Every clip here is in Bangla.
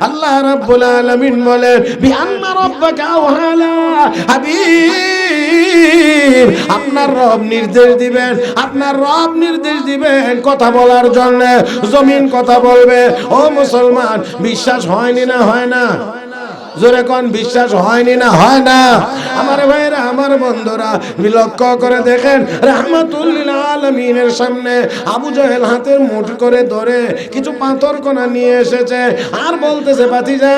আল্লাহ রাব্বুল আলামিন বলেন বিআন্না রাব্বাকা আওহালা হাবিব, আপনার রব নির্দেশ দিবেন, আপনার রব নির্দেশ দিবেন কথা বলার জন্য। জমিন কথা বলবে। ও মুসলমান, বিশ্বাস হয়নি না হয় না? জোরে কোন বিশ্বাস হয়নি না হয় না? আমার ভাইরা, আমার বন্ধুরা, লক্ষ্য করে দেখেন, রাহমাতুল লিল আলামিনের সামনে আবু জাহেল হাতের মুঠ করে ধরে কিছু পাথর কোনা নিয়ে এসেছে আর বলতেছে, ভাতিজা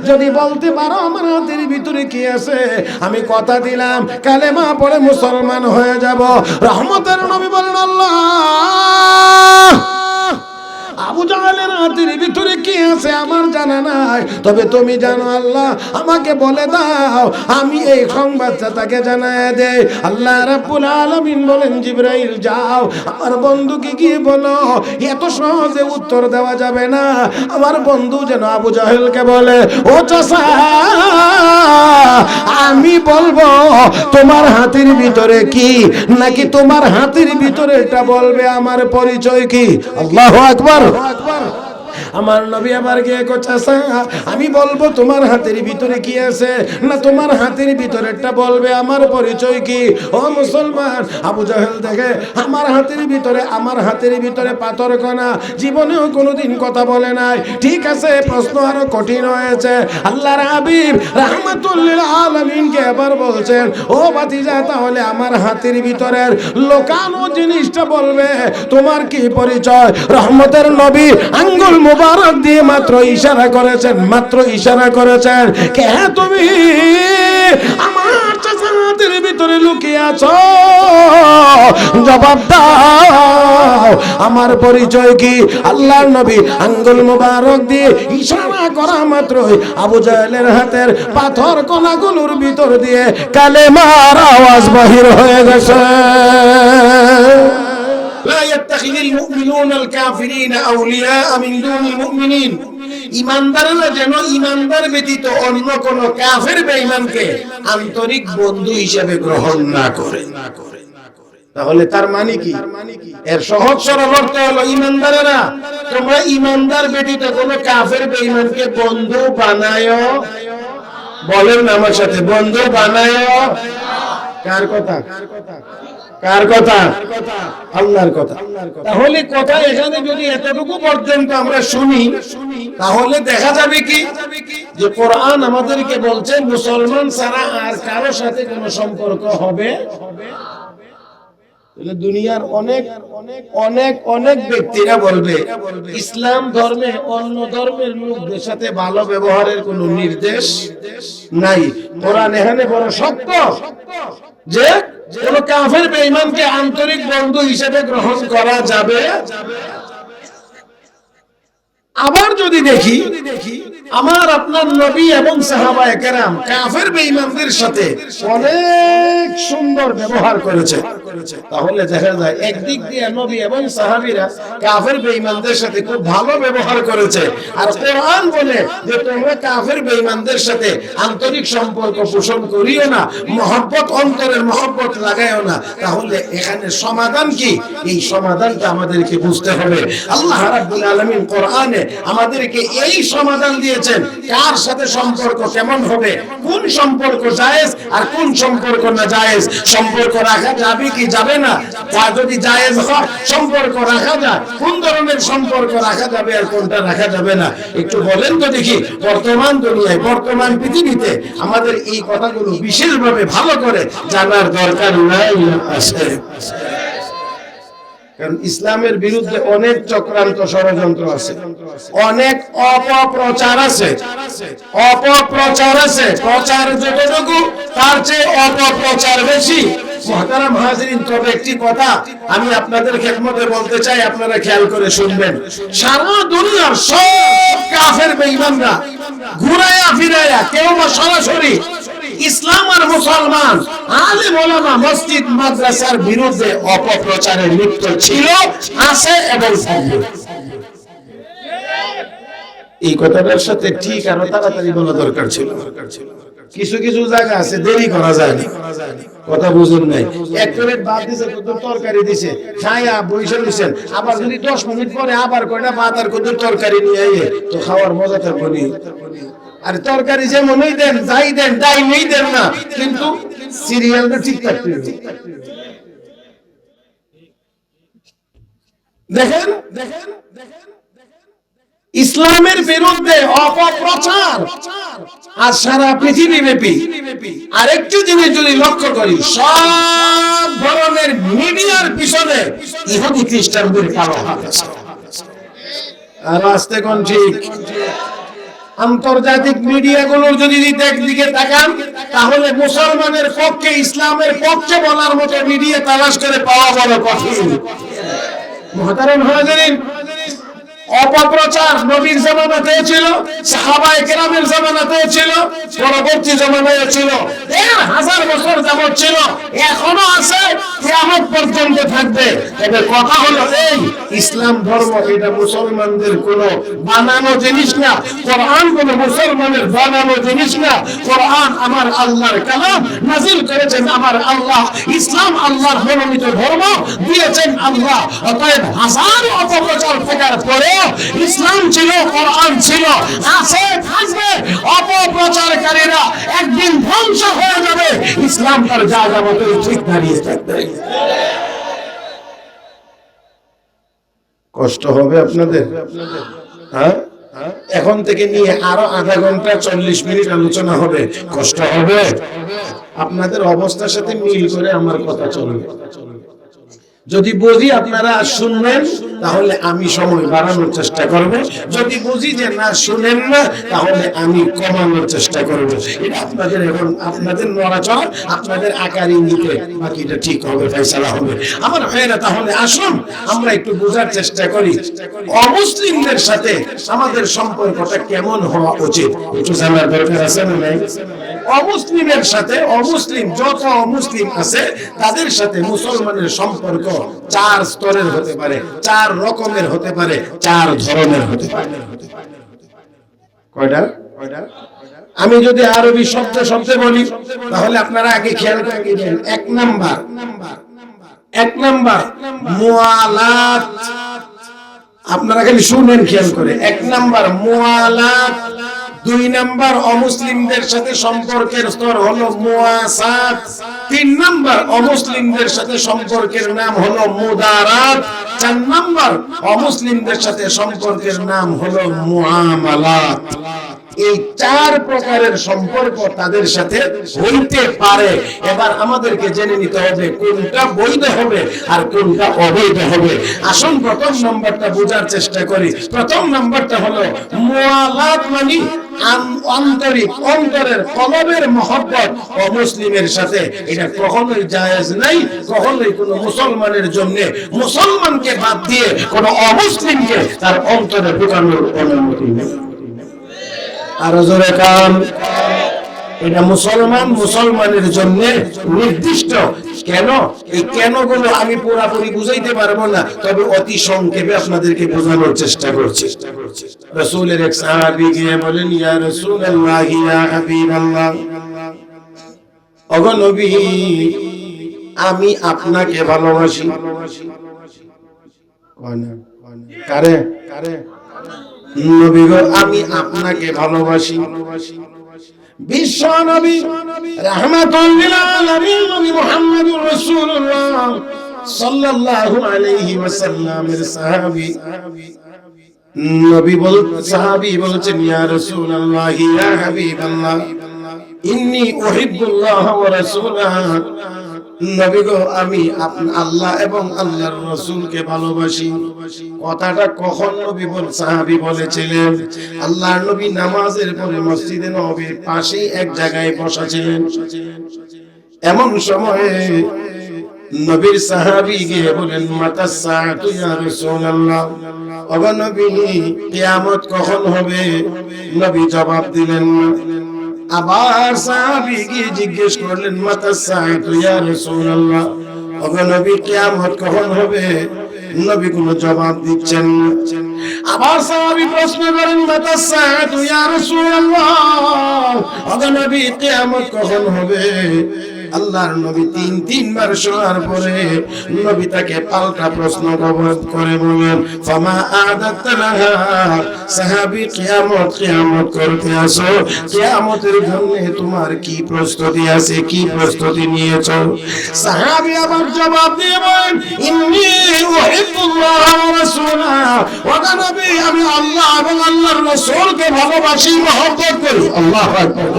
যদি বলতে পারো আমার হাতের ভিতরে কি আছে, আমি কথা দিলাম কালেমা পড়ে মুসলমান হয়ে যাব। রহমতের নবী বলেন, আল্লাহ, আবু জাহেলের হাতের ভিতরে কি আছে আমার জানা নাই, তবে তুমি জানো আল্লাহ, আমাকে বলে দাও, আমি এই সংবাদটা তাকে জানায় দেই। আল্লাহ রাব্বুল আলামিন বলেন, জিবরাইল যাও আমার বন্ধুকে গিয়ে বলো, এত সহজে উত্তর দেওয়া যাবে না। আমার বন্ধু যেন আবু জাহেলকে বলে, ও চাচা, আমি বলবো তোমার হাতের ভিতরে কি, নাকি তোমার হাতের ভিতরে এটা বলবে আমার পরিচয় কি? আল্লাহু আকবার। আমার নবী আবার গিয়ে চাচা, আমি বলবো তোমার হাতের ভিতরে কি আছে, না তোমার হাতের ভিতরেরটা বলবে আমার পরিচয় কি? ও মুসলমান, আবু জাহেল দেখে আমার হাতের ভিতরে পাথর কণা, জীবনেও কোনোদিন কথা বলে নাই। ঠিক আছে, প্রশ্ন আরো কঠিন হয়েছে। আল্লাহর হাবিব রাহমাতুল লিল আলামিনকে এবার বলছেন, ও ভাতিজা, তাহলে আমার হাতের ভিতরের লোকানো জিনিসটা বলবে তোমার কি পরিচয়? রহমতের নবী আঙ্গুল মুবারক দিয়ে মাত্র ইশারা করেছেন, কে তুমি? আমার চাচার হাতের ভিতরে লুকিয়ে আছো, জবাব দাও, আমার পরিচয় কি? আল্লাহর নবী আঙ্গুল মুবারক দিয়ে ইশারা করা মাত্রই আবু জাহেলের হাতের পাথর কণাগুলোর ভিতর দিয়ে কালেমার আওয়াজ বাহির হয়ে গেছে। لا يتخذ المؤمنون الكافرين أولياء من دون المؤمنين, ইমানদাররা যেন ইমানদার ব্যতীত অন্য কোন কাফের বেঈমানকে আন্তরিক বন্ধু হিসেবে গ্রহণ না করে। তাহলে তার মানে কি? এর সহজ সরল অর্থ হলো, ইমানদারেরা তোমরা ইমানদার ব্যতীত কোন কাফের বেঈমানকে বন্ধু বানায়ো। বলেন আমার সাথে, বন্ধু বানায়ো। কার কথা? কার কথা? আল্লাহর কথা। তাহলে কথা এখানে যদি এতটুকু পর্যন্ত আমরা শুনি, তাহলে দেখা যাবে কি, যে কোরআন আমাদেরকে বলছে মুসলমান ছাড়া আর কারো সাথে কোনো সম্পর্ক হবে। দুনিয়ার অনেক অনেক অনেক ব্যক্তিরা বলবে ইসলাম ধর্মে অন্য ধর্মের লোকদের সাথে ভালো ব্যবহারের কোনো নির্দেশ নাই। কোরআন এখানে বড় শক্ত যে কোন কাফের বেঈমানকে আন্তরিক বন্ধু হিসেবে গ্রহণ করা যাবে। আবার যদি দেখি আমার আপনার নবী এবং সাহাবায়ে কেরাম কাফের বেঈমানদের সাথে অনেক সুন্দর ব্যবহার করেছে, তাহলে দেখা যায় একদিক দিয়ে নবী এবং সাহাবীরা কাফের বেঈমানদের সাথে খুব ভালো ব্যবহার করেছে। আর কোরআন বলে যে তোমরা কাফের বেঈমানদের সাথে আন্তরিক সম্পর্ক পোষণ করিও না, মহব্বত, অন্তরের মহব্বত লাগাইও না। তাহলে এখানে সমাধান কি? এই সমাধানটা আমাদেরকে বুঝতে হবে। আল্লাহ রাব্বুল আলামিন কোরআনে আমাদেরকে এই সমাধান দিয়েছেন, কার সাথে সম্পর্ক কেমন হবে, কোন সম্পর্ক জায়েজ আর কোন সম্পর্ক না জায়েজ, সম্পর্ক রাখা যাবে কি যাবে না, তা যদি জায়েজ হয় সম্পর্ক রাখা যায়, কোন ধরনের সম্পর্ক রাখা যাবে আর কোনটা রাখা যাবে না, একটু বলেন তো দেখি। বর্তমান দুনিয়ায়, বর্তমান পৃথিবীতে আমাদের এই কথাগুলো বিশেষভাবে ভালো করে জানার দরকার নাই আছে। কারণ ইসলামের বিরুদ্ধে অনেক চক্রান্ত, ষড়যন্ত্র আছে, অনেক অপপ্রচার আছে, প্রচার যতটুকু তার চেয়ে অপপ্রচার বেশি। মুহতারাম হাজিরিন, তবে একটি কথা আমি আপনাদের খেদমতে বলতে চাই, আপনারা খেয়াল করে শুনবেন। সারা দুনিয়ার সব কাফের বেঈমানরা ঘুরাইয়া ফিরাইয়া, কেউ বা সরাসরি ইসলাম আর মুসলমান, আলেম ওলামা, মসজিদ মাদ্রাসার বিরুদ্ধে অপপ্রচারে লিপ্ত ছিল, আছে এবং থাকবে। এই কথাটার সাথে ঠিক আরো তাড়াতাড়ি বলা দরকার ছিল। কিছু কিছু জায়গা আছে দেরি করা যায় না, কথা বুঝুন নাই। এক প্লেট ভাত দিছে, কত তরকারি দিছে, খায়া বইসা দিছেন, আবার যদি 10 মিনিট পরে আবার কয়টা ভাত আর কত তরকারি নিয়ে আইয়ে, তো খাওয়ার মজা থাকবে নি? আর তরকারি যেমনই দেন, যাই দেন, টাইমেই দেন না, কিন্তু সিরিয়ালটা ঠিক থাকতে হবে। দেখেন ইসলামের বিরুদ্ধে অপপ্রচার আর সারা পৃথিবী ব্যাপী। আরেকটু জিনিস যদি লক্ষ্য করি, সব ধরনের মিডিয়ার পিছনে ইহুদি খ্রিস্টানদের কালো হাত আছে। আর আসতে কোন ঠিক আন্তর্জাতিক মিডিয়াগুলোর যদি দিকে তাকান, তাহলে মুসলমানের পক্ষে, ইসলামের পক্ষে বলার মতো মিডিয়া তালাশ করে পাওয়া বড় কঠিন। মুহতারাম হাজিরিন, অপপ্রচার নবীর জামানাতেও ছিল, সাহাবায়ে কেরামের জামানাতেও ছিল, পরবর্তী জামানায়ও ছিল, 1000 বছর যাবত ছিল, এখনো আছে, কিয়ামত পর্যন্ত থাকবে। তবে কথা হলো এই, ইসলাম ধর্ম এটা মুসলমানদের কোনো বানানো জিনিস না, কোরআন কোনো মুসলমানের বানানো জিনিস না। কোরআন আমার আল্লাহর কালাম, নাজিল করেছেন আমার আল্লাহ। ইসলাম আল্লাহর মনোনীত ধর্ম, দিয়েছেন আল্লাহ। অতএব হাজার অপপ্রচার থাকার পরে ইসলাম ছিল, কোরআন ছিল, আছে, থাকবে। অপপ্রচারকারীরা একদিন ধ্বংস হয়ে যাবে, ইসলাম তার জায়গা মতো ঠিক দাঁড়িয়ে থাকবে। কষ্ট হবে আপনাদের, হ্যাঁ? এখন থেকে নিয়ে আরো আধা ঘন্টা 40 মিনিট আলোচনা হবে, কষ্ট হবে? আপনাদের অবস্থার সাথে মিল করে আমার কথা চলবে। যদি বুঝি আপনারা শুনবেন, তাহলে আমি সময় বাড়ানোর চেষ্টা করব। যদি বুঝি যে না শুনেন না, তাহলে আমি কমানোর চেষ্টা করব। এটা আপনাদের এখন আপনাদের নড়াচড়া, আপনাদের আকার ইঙ্গিতে বাকিটা ঠিক হবে, ফয়সালা হবে। আমার ভাইয়েরা, তাহলে আসুন আমরা একটু বোঝার চেষ্টা করি অমুসলিমদের সাথে আমাদের সম্পর্কটা কেমন হওয়া উচিত। একটু জানার দরকার আছে না নাই? অমুসলিমের সাথে, অমুসলিম যত অমুসলিম আছে তাদের সাথে মুসলমানের সম্পর্ক 4 স্তরের হতে পারে, 4 রকমের হতে পারে, 4 ধরনের হতে পারে। কয়টা? আমি যদি আরবি শব্দে বলি, তাহলে আপনারা আগে খেয়াল করে নেবেন। এক নাম্বার মুআলাত। আপনারা খালি শুনেন, খেয়াল করে। 1 নাম্বার মুআলাত। 2 নাম্বার অমুসলিমদের সাথে সম্পর্কের স্তর হলো মুআসাত। 3 নাম্বার অমুসলিমদের সাথে সম্পর্কের নাম হলো মুদারাত। 4 নাম্বার অমুসলিমদের সাথে সম্পর্কের নাম হলো মুআমালাত। এই 4 প্রকারের সম্পর্ক তাদের সাথে হইতে পারে। এবার আমাদেরকে জেনে নিতে হবে কোনটা বৈধ হবে আর কোনটা অবৈধ হবে। আসুন প্রথম নাম্বারটা বোঝার চেষ্টা করি। প্রথম নাম্বারটা হলো মুআলাত, মানে আন্তরিক, অন্তরের, কলবের মহব্বত অমুসলিমের সাথে। এটা কখনোই জায়েজ নাই, কখনোই কোনো মুসলমানের জন্য মুসলমানকে বাদ দিয়ে কোনো অমুসলিমকে তার অন্তরে ঢোকানোর অনুমতি নেই। আর জোরে কান, এটা মুসলমানের জন্য নির্দিষ্ট। কেন? এই কেন গুলো আমি পুরোপুরি বুঝাইতে পারবো না, তবে অতি সংক্ষেপে আপনাদেরকে বোঝানোর চেষ্টা করছি। রাসূলের এক সাহাবী গিয়ে বলেন, ইয়া রাসূলুল্লাহ, ইয়া হাবিবাল্লাহ, ওগো নবী, আমি আপনাকে ভালোবাসি। কারে? নবী গো, আমি আপনাকে ভালোবাসি। বিশ্ব নবী রাহমাতুল লিল আলামিন নবী মুহাম্মদুর রাসূলুল্লাহ সাল্লাল্লাহু আলাইহি ওয়াসাল্লামের সাহাবী বলছেন, ইয়া রাসূলুল্লাহ, ইয়া হাবিবাল্লাহ, ইন্নী উহিব্বুল্লাহ ওয়া রাসূলাহু। নবী গো, আমি আল্লাহ এবং আল্লাহর রাসূলকে ভালোবাসি। কথাটা কখন নবী সাহাবী বলেছিলেন? আল্লাহর নবী নামাজের পরে মসজিদে নববীর পাশেই এক জায়গায় বসা ছিলেন। এমন সময়ে নবীর সাহাবী গিয়ে বলেন, মাতাস সাআতু ইয়া রাসূলুল্লাহ, ওগো নবী, কিয়ামত কখন হবে? নবী জবাব দিলেন না। আবার সাহাবী গিয়ে জিজ্ঞেস করলেন, মাতাস সাআতু ইয়া রাসূলুল্লাহ, ওগো নবী, কিয়ামত কখন হবে? নবী কোনো জবাব দিচ্ছেন না। আবার সাহাবী প্রশ্ন করেন, মাতাস সাআতু ইয়া রাসূলুল্লাহ, ওগো নবী কিয়ামত কখন হবে? আল্লাহর নবী তিনবার শোনার পরে নবী তাকে পাল্টা প্রশ্ন করে বলেন, ফামা আদাতা লাহা, সাহাবী কিয়ামত করতে আসো, কিয়ামতের জন্য তোমার কি প্রস্তুতি আছে, কি প্রস্তুতি নিয়েছো? সাহাবী আবার জবাব দিয়ে বলেন, ইন্নী উহিব্বুল্লাহ ওয়া রাসূলাহু, ওয়া নবী আমি আল্লাহ এবং আল্লাহর রাসূলকে ভালোবাসি, মহব্বত করি। আল্লাহু আকবার।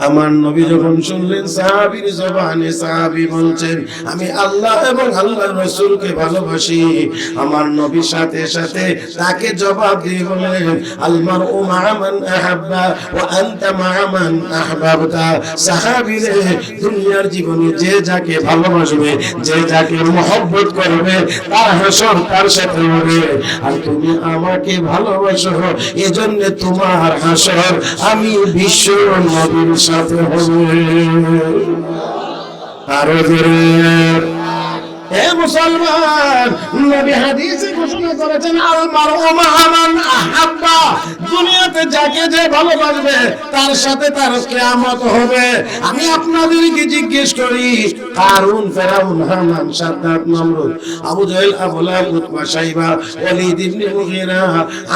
আমার নবী যখন শুনলেন সাহাবীর জবানে সাহাবী বলছেন আমি আল্লাহ এবং আল্লাহর রাসূলকে ভালোবাসি, আমার নবী সাথে সাথে তাকে জবাব দিয়ে বলেন, আল মারউ মা মান আহাব্বা ওয়া আনতা মা মান আহবাবতা। সাহাবী রে, দুনিয়ার জীবনে যে যাকে ভালোবাসবে, যে যাকে মহব্বত করবে, তার হাসর তার সাথে হবে। আর তুমি আমাকে ভালোবাসো, এজন্য তোমার হাসর আমি বিশ্ব নবীর সাথে হবে। আরো জোরে হে মুসলমান, নবী হাদিসে ঘোষণা করেছেন আল মারউ মা মান আহাব্বা, দুনিয়াতে যাকে যে ভালোবাসবে তার সাথে তার কিয়ামত হবে। আমি আপনাদেরকে জিজ্ঞেস করি, কারুন, ফেরাউন, হামান, সাদ্দাত, নমরুদ, আবু জাহেল, আবু লাহাব, উতবা, শাইবা, ওয়ালিদ ইবনে মুগীরা,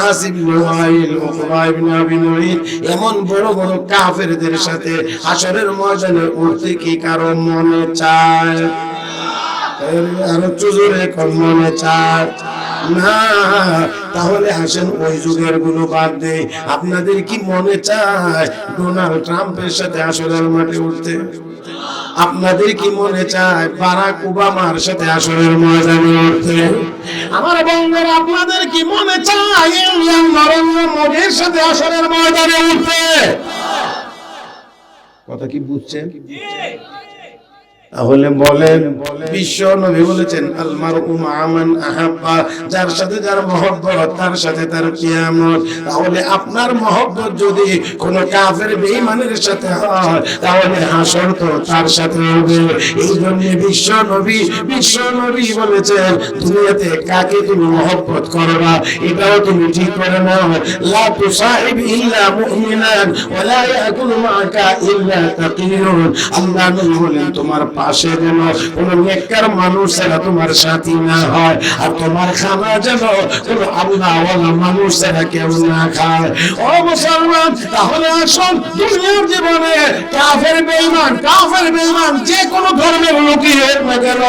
আসিব ইবনে ওয়াইল, উকবা ইবনে আবি মুঈত, এমন বড় বড় কাফেরদের সাথে হাশরের ময়দানে উঠতে কি কারো মনে চায়? আরো জোরে মনে চায় না? তাহলে আসেন ওই যুগের গুলো বাদ দেই। আপনাদের কি মনে চায় ডোনাল্ড ট্রাম্পের সাথে হাশরের মাঠে উঠতে? আপনাদের কি মনে চায় বারাক ওবামার সাথে হাশরের ময়দানে উঠতে? আমার বন্ধুরা, আপনাদের কি মনে চায় ইন্ডিয়ান নরেন্দ্র মোদীর সাথে হাশরের ময়দানে উঠতে? কথা কি বুঝছেন? তাহলে বলেন, বিশ্ব নবী বলেছেন আল মারউ মা মান আহাব্বা, যার সাথে যার মহব্বত তার সাথে তার কিয়ামত। তাহলে আপনার মহব্বত যদি কোন কাফের বেঈমানের সাথে হয়, তাহলে হাসর তো তার সাথে হবে। এই জন্য বিশ্ব নবী বলেছেন, দুনিয়াতে কাকে তুমি মহব্বত করবা এটাও তুমি ঠিক করে নাও। লা তুসাহিব ইল্লা মুমিনান ওয়া লা ইয়াকুল মাআকা ইল্লা তাকিয়ুন। আল্লাহ নবী বলেন, তোমার পাশে যেন কোন নেককার মানুষ ছাড়া তোমার সাথী না হয়, আর তোমার খানা যেন কোন আল্লাহওয়ালা মানুষ ছাড়া কেউ না খায়। ও মুসলমান, তাহলে আসুন দুনিয়ার জীবনে কাফের বেঈমান যে কোনো ধর্মের লোকই হোক না কেন,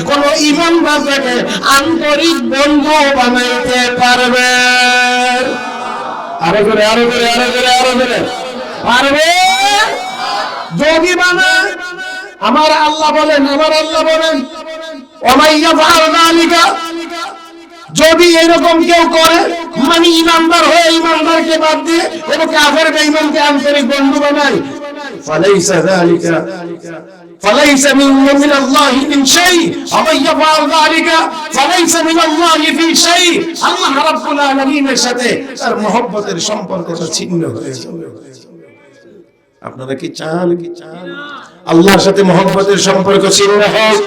কোন ঈমানদার থেকে আন্তরিক বন্ধু বানাইতে পারবে? আরো করে পারবে? যদি বানায়, আমার আল্লাহ বলেন ওমাইয়া ফাআল যালিকা, যদি এরকম কেউ করে, মানে ইমানদার হয়ে ইমানদারকে বাদ দিয়ে কোন কাফের বেঈমানকে আন্তরিক বন্ধু বানায়, ফালাইসা মিন আল্লাহি মিন শাই, ওমাইয়া ফাআল যালিকা ফালাইসা মিন আল্লাহি ফি শাই। আল্লাহ রাব্বুল আলামিনের সাথে তার মহব্বতের সম্পর্কটা ছিন্ন হয়ে যাবে। আপনারা কি চান আল্লাহর সাথে মহব্বতের সম্পর্ক ছিন্ন হোক?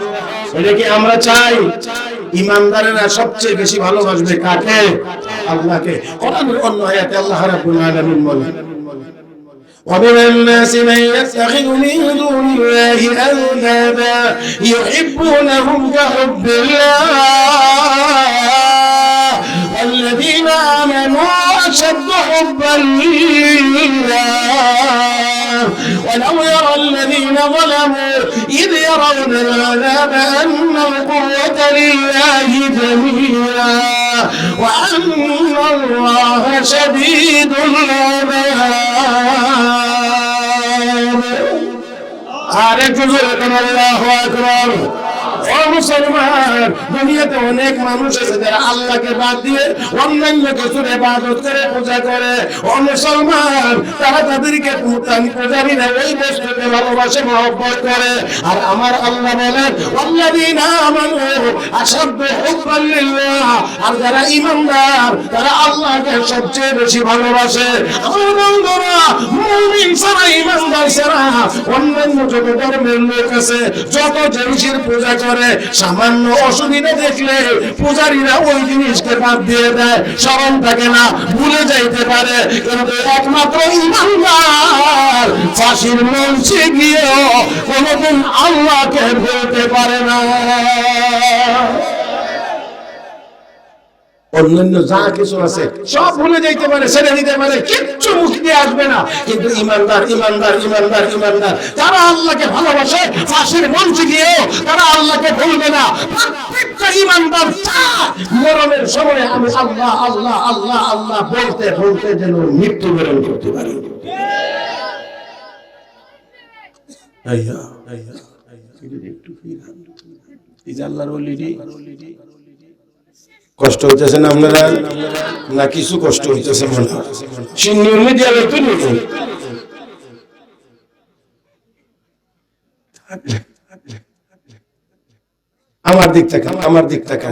এটা কি আমরা চাই? ঈমানদারেরা সবচেয়ে বেশি ভালোবাসবে কাকে? আল্লাহকে। কোরআনের অন্য আয়াতে আল্লাহ রাব্বুল আলামিন বলেন, ومن الناس من يتخذ من دون الله أندادا يحبونهم كحب الله والذين آمنوا أشد حبا لله ولو يرى الذين ظلموا إذ يرون العذاب أن القوة لله جميعا وأن الله شديد العذاب. আরেক জোরে আল্লাহু আকবার। ও মুসলমান, দুনিয়াতে অনেক মানুষ আছে যারা আল্লাহকে বাদ দিয়ে অন্যান্য কিছুর ইবাদত করে, পূজা করে। ও মুসলমান, তারা তাদেরকে পূজারী না, ওই বস্তুকে ভালোবাসে, মহব্বত করে। আর আমার আল্লাহ বলেন, ওয়াল্লাযীনা আমানু আশাদ্দু হুব্বান লিল্লাহ, আর যারা ঈমানদার তারা আল্লাহকে সবচেয়ে বেশি ভালোবাসে। আমার বন্ধুরা, মুমিন ছাড়া, ঈমানদার ছাড়া অন্যান্য যত ধর্মের লোক আছে, যত জিনিসের পূজা করে, করে, সামান্য অসুবিধা দেখলে পূজারীরা ওই জিনিসকে বাদ দিয়ে দেয়, স্মরণ থাকে না, ভুলে যাইতে পারে। কিন্তু একমাত্র ইমানদার ফাঁসির মঞ্চে গিয়েও কোনদিন আল্লাহকে ভুলতে পারে না। অন্যান্য যা কিছু আছে সব ভুলে যাইতে পারে, ছেড়ে দিতে পারে, কিচ্ছু মুখ দিয়ে আসবে না। কিন্তু ইমানদার ইমানদার ইমানদার ইমানদার তারা আল্লাহকে ভালোবাসে, ফাঁসির মঞ্চে গিয়েও তারা আল্লাহকে ভুলবে না। প্রত্যেকটা ইমানদার মরণের সময় আমি আল্লাহ আল্লাহ আল্লাহ আল্লাহ বলতে বলতে যেন মৃত্যুবরণ করতে পারি। কষ্ট হইতেছে না আপনারা? না কিছু কষ্ট হইতেছে মনে হয়? আমার দিক থেকে আমার দিক থেকে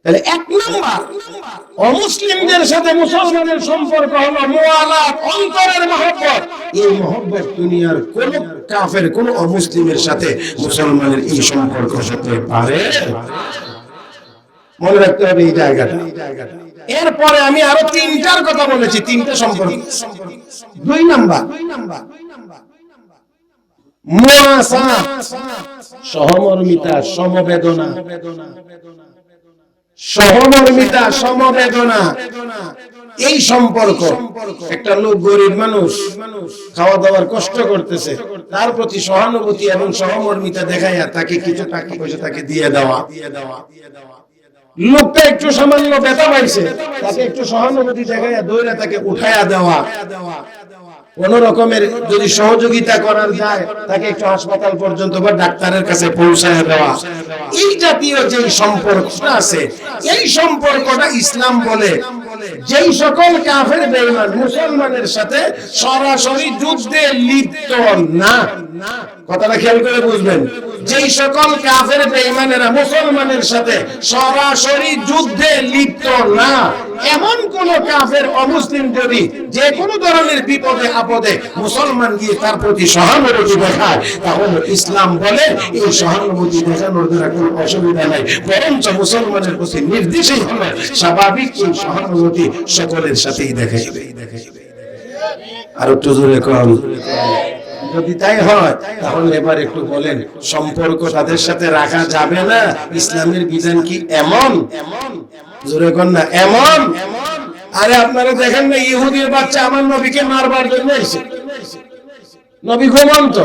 তাহলে এক নম্বর অমুসলিমদের সাথে মুসলমানের সম্পর্ক হলো মুআলাত, অন্তরের মহব্বত। এই মহব্বত দুনিয়ার কোন কাফের কোন অমুসলিমের সাথে মুসলমানের এই সম্পর্ক হতে পারে? মনে রাখতে হবে এই জায়গাটা। এরপরে আমি আরো তিনটার কথা বলেছি, তিনটা সম্পর্ক। 2 নাম্বার মুআসাত, সহমর্মিতা, সমবেদনা। সহমর্মিতা, সমবেদনা, এই সম্পর্ক। একটা লোক গরিব মানুষ, খাওয়া দাওয়ার কষ্ট করতেছে, তার প্রতি সহানুভূতি এবং সহমর্মিতা দেখাইয়া তাকে কিছু টাকা পয়সা তাকে দিয়ে দেওয়া। লোকটা একটু সামান্য ব্যথা পাইছে, তাকে একটু সহানুভূতি দেখাইয়া দৌড়ে তাকে উঠাইয়া দেওয়া। কোন রকমের যদি সহযোগিতা করার যায় তাকে একটু হাসপাতাল পর্যন্ত বা ডাক্তারের কাছে পৌঁছায় দেওয়া। এই জাতীয় যে সম্পর্কটা আছে, এই সম্পর্কটা ইসলাম বলে যেই সকল কাফের বেঈমান মুসলমানের সাথে সরাসরি যুদ্ধে লিপ্ত না। কথাটা খেয়াল করে বুঝবেন। যেই সকল কাফের বেঈমানেরা মুসলমানের সাথে সরাসরি যুদ্ধে লিপ্ত না, এমন কোন কাফের অমুসলিম যদি যে কোনো ধরনের বিপদে আপদে মুসলমান গিয়ে তার প্রতি সহানুভূতি দেখায়, তাহলে ইসলাম বলে এই সহানুভূতি দেখানোর দ্বারা কোনো অসুবিধা নাই, বরঞ্চ মুসলমানের প্রতি নির্দেশই হলো স্বাভাবিক এই সহানুভূতি সকলের সাথেই দেখাইবে। আর একটু জোরে কম। যদি তাই হয় তাহলে এবার একটু বলেন, সম্পর্ক তাদের সাথে রাখা যাবে না? ইসলামের বিধান কি এমন? জোরে কর না, এমন? আরে আপনারা দেখেন না, ইহুদির বাচ্চা আমার নবীকে মারবার জন্য এসেছে। নবী ঘুমন্ত,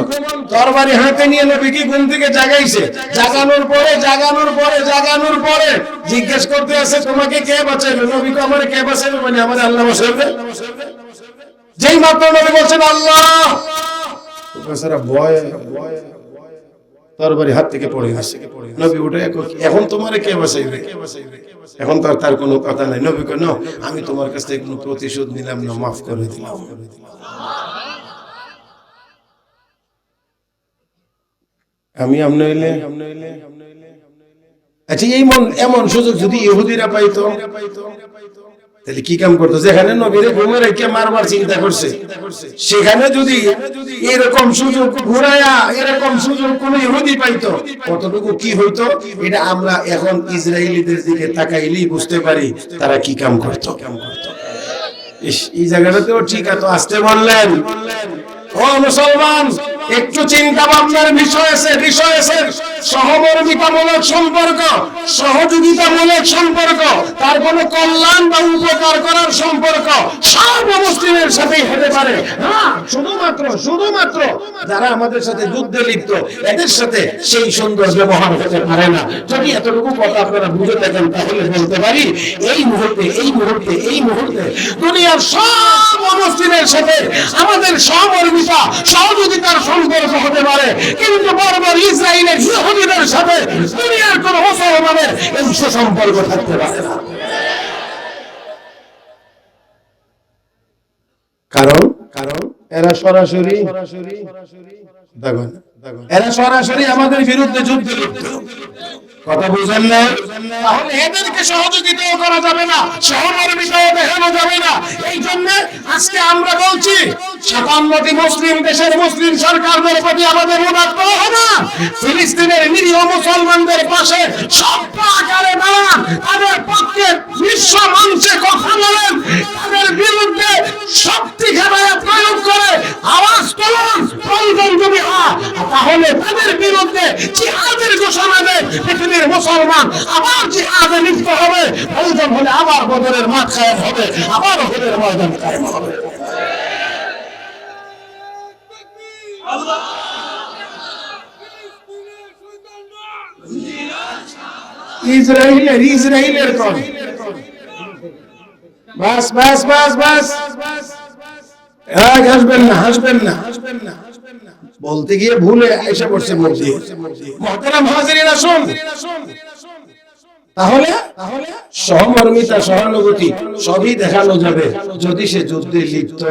তরবারি হাতে নিয়ে নবীকে ঘুম থেকে জাগাইছে। জাগানোর পরে জিজ্ঞেস করতে আছে, তোমাকে কে বাঁচাইবে? নবীকে আমার কে বাঁচাইবে? মানে আমার আল্লাহ বাঁচাইবে। যেই মাত্র নবী বলছেন আল্লাহ, তরবারি হাত থেকে পড়ে গেছে। নবী উঠে, এখন তোমার কে বাঁচাইবে? এখন তো তার কোনো কথা নাই। নবী কয়, না, আমি তোমার কাছ থেকে কোনো প্রতিশোধ নিলাম না, মাফ করে দিলাম। আমি আমনে হইলে আচ্ছা, এই এমন সুযোগ যদি ইহুদিরা পাইতো তাহলে কি কাম করতো? যেখানে নবীরে ঘুমে রেখে মারবার চিন্তা করছে, সেখানে যদি এরকম সুযোগ ঘুরায়া এরকম সুযোগ কোন ইহুদি পাইতো, কতটুকু কি হইতো? এটা আমরা এখন ইসরায়েলিদের দিকে তাকাইলেই বুঝতে পারি তারা কি কাম করতো। এই জায়গাটাতেও ঠিক আছে, আসতে বললেন। ও মুসলমান, একটু চিন্তা ভাবনার বিষয় আছে। সহমর্মিতামূলক সম্পর্ক, সহযোগিতামূলক সম্পর্ক, তার কোনো কল্যাণ বা উপকার করার সম্পর্ক সব মুসলিমের সাথেই হতে পারে। হ্যাঁ, শুধুমাত্র যারা আমাদের সাথে যুদ্ধে লিপ্ত, এদের সাথে সেই সুন্দর ব্যবহার হতে পারে না। যদি এতটুকু কথা আপনারা বুঝে থাকেন তাহলে বলতে পারি, এই মুহূর্তে দুনিয়ার সব মুসলিমের সাথে আমাদের সহমর্মিতা, সহযোগিতার সম্পর্ক হতে পারে, কিন্তু বর্বর ইসরায়েলের ইহুদিদের সাথে দুনিয়ার কোন মুসলমানের এই সম্পর্ক থাকতে পারে না। কারণ এরা সরাসরি আমাদের বিরুদ্ধে যুদ্ধে লিপ্ত। কথা বুঝেন না? তাহলে এদেরকে সহযোগিতাও করা যাবে না, সহমর্মিতাও দেখানো যাবে না। এই জন্য আজকে আমরা বলছি 57টি মুসলিম দেশের মুসলিম সরকারদের প্রতি আমাদের উদাত্ত হবে। ফিলিস্তিনের নিরীহ মুসলমানদের পাশে সভ্য আকারে দাঁড়ান, তাদের পক্ষে বিশ্ব মঞ্চে কথা বলেন, তাদের বিরুদ্ধে শক্তি খেলায় প্রয়োগ করে আওয়াজ তুলুন। প্রয়োজন যদি হয় তাহলে তাদের বিরুদ্ধে জিহাদের ঘোষণা দেন। পৃথিবীর মুসলমান আবার জিহাদে লিপ্ত হবে। প্রয়োজন হলে আবার বদরের মাঠ কায়েম হবে, আবার ওহুদের ময়দান কায়েম হবে। ইসরায়েলের কোন বাস বাস বাস বাস হাসবেন না বলতে গিয়ে ভুলে এসে পড়ছে মসজিদ। মুহতারাম হাজিরিন, আসুন তাহলে সহমর্মিতা, সহানুভূতি সবই দেখানো যাবে যদি সে যুদ্ধে লিপ্ত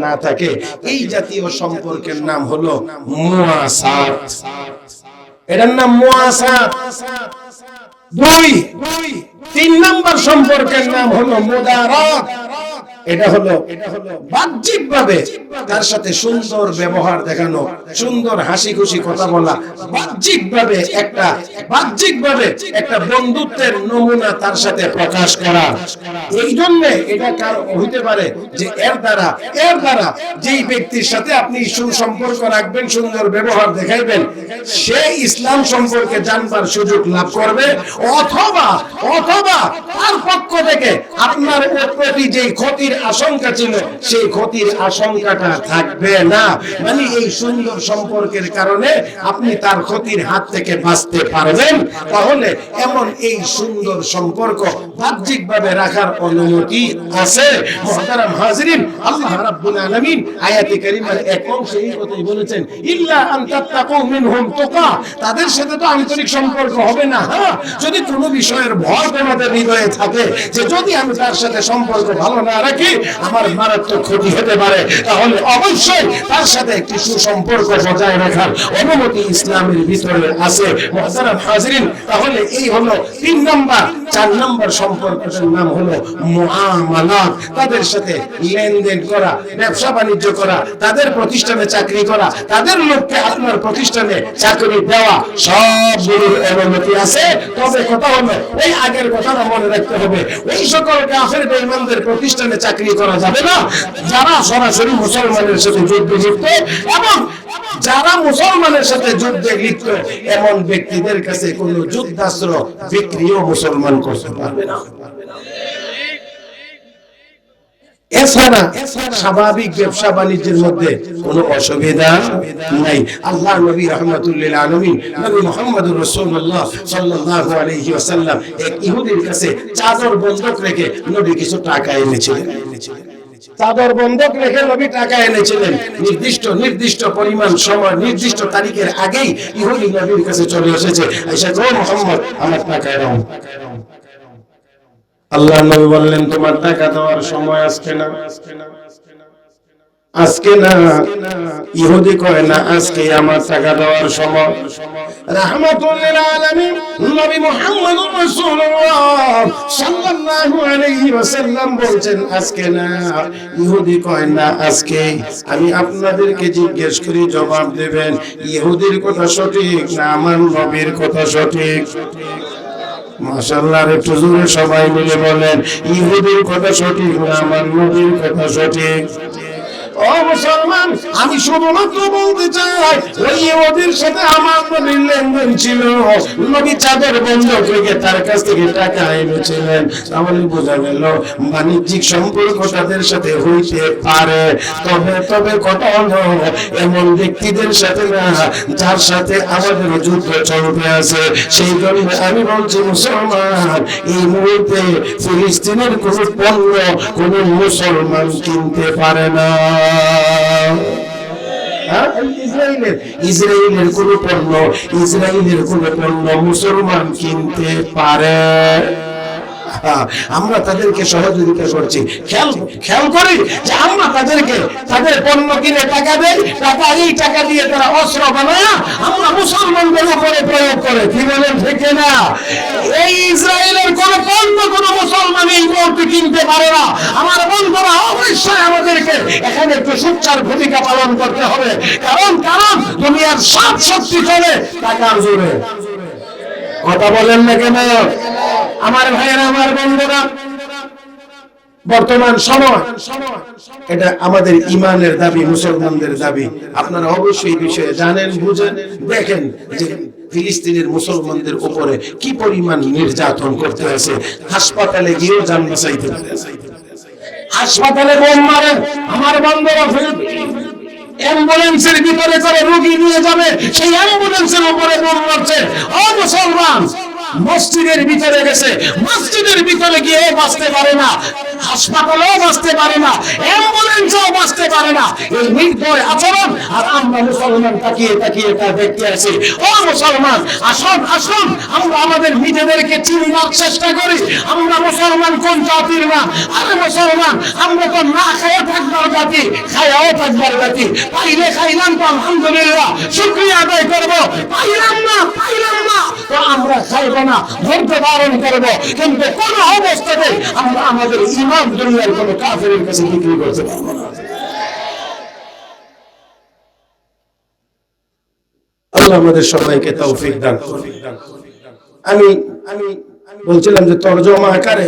না থাকে। এই জাতীয় সম্পর্কের নাম হলো মুআসাত। এটার নাম মুআসাত। 3 নম্বর সম্পর্কের নাম হলো মুদারাত। এটা হলো বাহ্যিকভাবে তার সাথে সুন্দর ব্যবহার দেখানো, সুন্দর হাসি খুশি কথা বলা, বাহ্যিকভাবে একটা বন্ধুত্বের নমুনা তার সাথে প্রকাশ করা। এই জন্য এটা হইতে পারে যে এর দ্বারা যেই ব্যক্তির সাথে আপনি সুসম্পর্ক রাখবেন, সুন্দর ব্যবহার দেখাইবেন, সে ইসলাম সম্পর্কে জানবার সুযোগ লাভ করবে, অথবা তার পক্ষ থেকে আপনার প্রতি যেই ক্ষতির আশঙ্কা ছিল সেই ক্ষতির আশঙ্কাটা থাকবে না। মানে এই সুন্দর সম্পর্কের কারণে আপনি তার ক্ষতির হাত থেকে বাঁচতে পারবেন। তাহলে এমন এই সুন্দর সম্পর্ক বাহ্যিকভাবে রাখার অনুমতি আছে। মুহতারাম হাজিরিন, আল্লাহ রাব্বুল আলামিন আয়াতে কারিমার এক অংশে এই কথাই বলেছেন, ইল্লা আন তাত্তাকু মিনহুম তুকা। তাদের সাথে তো আন্তরিক সম্পর্ক হবে না, হ্যাঁ, যদি কোনো বিষয়ের ভয় তোমাদের হৃদয়ে থাকে যে যদি আমি তার সাথে সম্পর্ক ভালো না রাখি আমার মারাত্মক ক্ষতি হতে পারে, তাহলে অবশ্যই তার সাথে একটি সুসম্পর্ক বজায় রাখার অনুমতি ইসলামের ভিতরে আছে। মুহতারাম হাজিরিন, তাহলে এই হলো 3 নম্বর। 4 নম্বর সম্পর্কের নাম হলো মুআমালাত। তাদের সাথে লেনদেন করা, ব্যবসা বাণিজ্য করা, তাদের প্রতিষ্ঠানে চাকরি করা, তাদের লোককে আপনার প্রতিষ্ঠানে চাকরি দেওয়া, সবগুলোর অনুমতি আছে। তবে কথা হলো ওই আগের কথাটা মনে রাখতে হবে, ওই সকল কাফের বেঈমানদের প্রতিষ্ঠানে চাকরি করা যাবে না যারা সরাসরি মুসলমানের সাথে যুদ্ধে লিপ্ত, এবং যারা মুসলমানের সাথে যুদ্ধে লিপ্ত এমন ব্যক্তিদের কাছে কোনো যুদ্ধাস্ত্র বিক্রিও মুসলমান করতে পারবে না। এছাড়া স্বাভাবিক ব্যবসা বাণিজ্যের মধ্যে কোনো অসুবিধা নাই। আল্লাহ নবী রাহমাতুল্লিল আলামিন নবী মুহাম্মদুর রাসূলুল্লাহ সাল্লাল্লাহু আলাইহি ওয়াসাল্লাম এক ইহুদির কাছে চাদর বন্ধক রেখে নবী কিছু টাকা এনেছিলেন। চাদর বন্ধক রেখে নবী টাকা এনেছিলেন। নির্দিষ্ট পরিমাণ সময়, নির্দিষ্ট তারিখের আগেই ইহুদি নবীর কাছে চলে এসেছে, আয়েশা গো মুহাম্মদ আমার টাকা দাও। আল্লাহ নবী বললেন তোমার টাকা দেওয়ার সময় আজকে না। ইহুদি কয় না আজকে আমার টাকা দেওয়ার সময়। রাহমাতুল লিল আলামিন নবী মুহাম্মদুর রাসূলুল্লাহ সাল্লাল্লাহু আলাইহি ওয়াসাল্লাম বলছেন আজকে না। ইহুদি কয় না আজকে। আমি আপনাদেরকে জিজ্ঞেস করি, জবাব দেবেন, ইহুদির কথা সঠিক না আমার নবীর কথা সঠিক? মাশাআল্লাহ, একটু জোরে সবাই মিলে বলেন, ইহুদির কথা সঠিক না আমার নবীর কথা সঠিক? ও মুসলমান, আমি শুধুমাত্র বলতে চাই ওই ইহুদির সাথে আমার নবীর লেনদেন ছিল। নবী চাদর বন্ধক রেখে তার কাছ থেকে টাকা এনেছিলেন। তাহলে বোঝা গেল বাণিজ্যিক সম্পর্ক তাদের সাথে হইতে পারে, তবে কথা হলো এমন ব্যক্তিদের সাথে না যার সাথে আমাদের যুদ্ধ চলতে আছে। সেই জন্য আমি বলছি মুসলমান, এই মুহূর্তে ফিলিস্তিনের কোন পণ্য কোন মুসলমান কিনতে পারে না। ইসরায়েলের কোন পণ্য মুসলমান কিনতে পারে? আমরা তাদেরকে সহযোগিতা করছি, খেয়াল করি যে আমরা তাদেরকে তাদের পণ্য কিনে টাকা দেই, এই টাকা দিয়ে তারা অস্ত্র বানায় আমরা মুসলমানদের উপরে প্রয়োগ করে। কি বলেন ঠিক না? এই ইসরায়েলের কোন পণ্য কোন মুসলমান এই মুহূর্তে কিনতে পারে না। আমার বন্ধুরা, অবশ্যই আমাদেরকে এখানে একটু সোচ্চার ভূমিকা পালন করতে হবে। কারণ দুনিয়ার সব শক্তি চলে টাকার জোরে। কথা বলেন না কেন আমার ভাইয়েরা, আমার বন্ধুরা? বর্তমান সময় এটা আমাদের ইমানের দাবি, মুসলমানদের দাবি। আপনারা অবশ্যই বিষয়ে জানেন, বুঝেন, দেখেন যে ফিলিস্তিনের মুসলমানদের উপরে কি পরিমাণ নির্যাতন করতে আছে। হাসপাতালে গিয়েও জান বাঁচাইতে পারে, হাসপাতালে বোম মারে। আমার বন্ধুরা, অ্যাম্বুলেন্সের ভিতরে করে রোগী নিয়ে যাবে, সেই অ্যাম্বুলেন্সের উপরে বোম মারছে। ও মুসলমান, মসজিদের ভিতরে গেছে, মসজিদের ভিতরে গিয়ে বাঁচতে পারে না, হাসপাতালেও বাঁচতে পারে না, অ্যাম্বুলেন্সেও বাঁচতে পারে না। এই নির্দয় আচরণ, আর আমরা মুসলমান তাকিয়ে তাকিয়ে তা দেখতে আছি। ও মুসলমান, আসুন আসুন, আমরা আমাদের নিজেদেরকে চিনবার চেষ্টা করি। আমরা মুসলমান কোন জাতির না? আরে মুসলমান, আমরা তো না খাইয়া থাকবার জাতি, খাইয়াও থাকবার জাতি। পাইলে খাইলাম তো আলহামদুলিল্লাহ, শুকরিয়া আদায় করবো। পাইলাম না তো আমরা খাইব না, ধৈর্য ধারণ করবো। কিন্তু কোন অবস্থাতে আমরা আমাদের ইমান দুনিয়ার কোন কাফেরের কাছে বিক্রি করতে পারবো না। আল্লাহ আমাদের সবাইকে তৌফিক দান করুন। আমি বলছিলাম যে তরজমা আকারে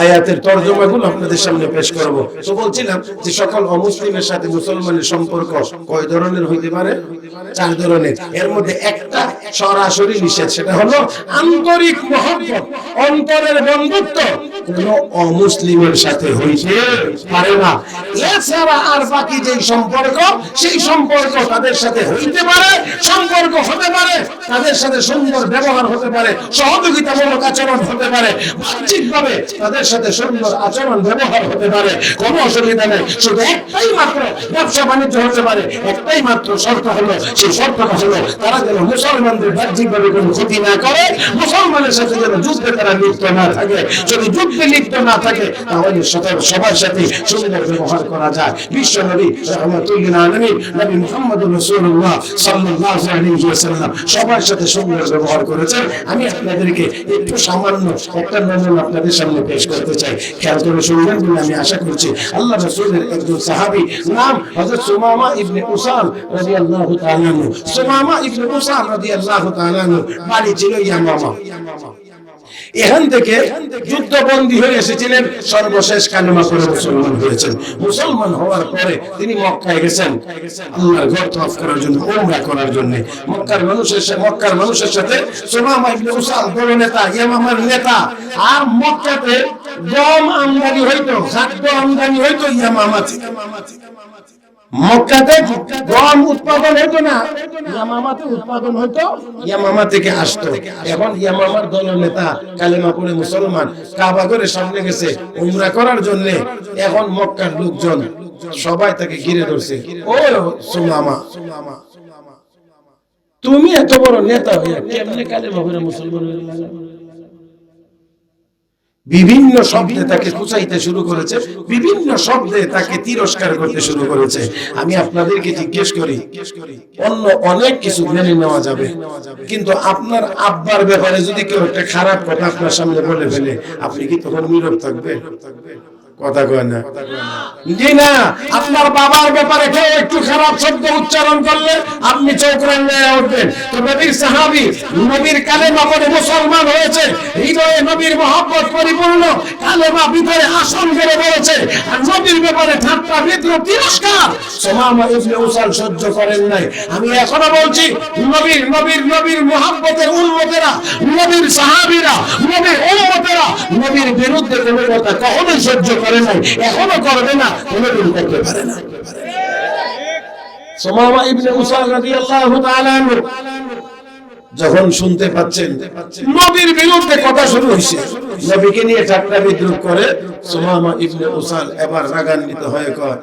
আয়াতের তরজমাগুলো আপনাদের সামনে পেশ করব। তো বলছিলাম যে সকল অমুসলিমের সাথে মুসলমানের সম্পর্ক কয় ধরনের হইতে পারে? 4 ধরনের। এর মধ্যে একটা সরাসরি নিষেধ, সেটা হলো আন্তরিক মহব্বত, অন্তরের বন্ধুত্ব কোন অমুসলিমের সাথে হইতে পারে না। এছাড়া আর বাকি যে সম্পর্ক, সেই সম্পর্ক তাদের সাথে হইতে পারে, সম্পর্ক হতে পারে, তাদের সাথে সুন্দর ব্যবহার হতে পারে, সহযোগিতামূলক আচরণ হতে পারে, বাহ্যিকভাবে তাদের সাথে সুন্দর আচরণ ব্যবহার হতে পারে, কোনো অসুবিধা নেই। শুধু একটাই মাত্র ব্যবসা বাণিজ্য হতে পারে, একটাই মাত্র শর্ত হলো, সেই শর্তটা হলো তারা যেন মুসলমানদের বাহ্যিকভাবে কোনো ক্ষতি না করে, মুসলমানের সাথে যেন যুদ্ধে তারা লিপ্ত না থাকে। যদি যুদ্ধে লিপ্ত না থাকে তাহলে সবার সাথে সুন্দর ব্যবহার করা যায়। বিশ্ব নবী রাহমাতুল লিল আলামিন নবী মুহাম্মদুর রাসূলুল্লাহ সাল্লাল্লাহু আলাইহি ওয়াসাল্লাম সবার সাথে সুন্দর ব্যবহার করেছেন। আমি আপনাদেরকে একটু সামান্য একটা নমুনা আপনাদের সামনে পেশ করতে চাই, খেয়াল করে শুনবেন বলে আমি আশা করছি। আল্লাহ রাসূলের একজন সাহাবী, নাম হযরত সুমামা ইবনে উসাল রাদিয়াল্লাহু তাআলা আনহু। সুমামা ইবনে উসাল রাদিয়াল্লাহু তাআলা আনহু বাড়ি ছিল ইয়ামামা। এখান থেকে যুদ্ধবন্দী হয়ে এসেছিলেন, সর্বশেষ কালেমা পড়ে মুসলমান হয়েছেন। মুসলমান হওয়ার পরে তিনি মক্কায় গেছেন আল্লাহর ঘর তওয়াফ করার জন্য, উমরা করার জন্য। মক্কার মানুষের সাথে সুমামা ইবনে উসাল বড় নেতা, ইয়ামামার নেতা। আর মক্কাতে গম আমদানি হইতো, খাদ্য আমদানি হইতো ইয়ামামা থেকে। মক্কাতে গম উৎপাদন হইতো না, ইয়ামামাতে উৎপাদন হইতো, ইয়ামামা থেকে আসতো। এখন ইয়ামামার দলনেতা কালেমা পড়ে মুসলমান, কাবা ঘরের সামনে গেছে উমরা করার জন্য। এখন মক্কার লোকজন সবাই তাকে ঘিরে ধরছে। ও সুমামা, তুমি এত বড় নেতা হইয়া কেমনে কালেমা পড়ে মুসলমান হইলা? বিভিন্ন শব্দে তাকে কুচাইতে শুরু করেছে, বিভিন্ন শব্দে তাকে তিরস্কার করতে শুরু করেছে। আমি আপনাদেরকে জিজ্ঞেস করি, অন্য অনেক কিছু মেনে নেওয়া যাবে, কিন্তু আপনার আব্বার ব্যাপারে যদি কেউ একটা খারাপ কথা আপনার সামনে বলে ফেলে, আপনি কি তখন নীরব থাকবেন? কথা কয় না? জি না। আপনার বাবার ব্যাপারে কেউ একটু খারাপ শব্দ উচ্চারণ করলে আপনি চোখ রাঙিয়ে উঠবেন। তো নবীর সাহাবী নবীর কালেমা পড়ে মুসলমান হয়েছে, হৃদয়ে নবীর মহব্বত পরিপূর্ণ, কালেমা ভিতরে আসন করে বলেছে, আর নবীর ব্যাপারে ঠাট্টা বিদ্রুপ তিরস্কার সুমামা ইবনে উসাল সহ্য করেন নাই। আমি এখনো বলছি, নবীর মহব্বতের উম্মতেরা, নবীর সাহাবীরা, নবীর উম্মতেরা নবীর বিরুদ্ধে কোনো কথা কখনোই সহ্য করে নাই, এখনো করবে না, কোনোদিন করতে পারে না। সুমামা ইবনে উসাল রাদিয়াল্লাহু তাআলা আনহু যখন শুনতে পাচ্ছেন নবীর বিরুদ্ধে কথা শুরু হইছে, নবীকে নিয়ে ঠাট্টা বিদ্রুপ করে, সুমামা ইবনে উসাল এবার রাগান্বিত হয়ে কয়,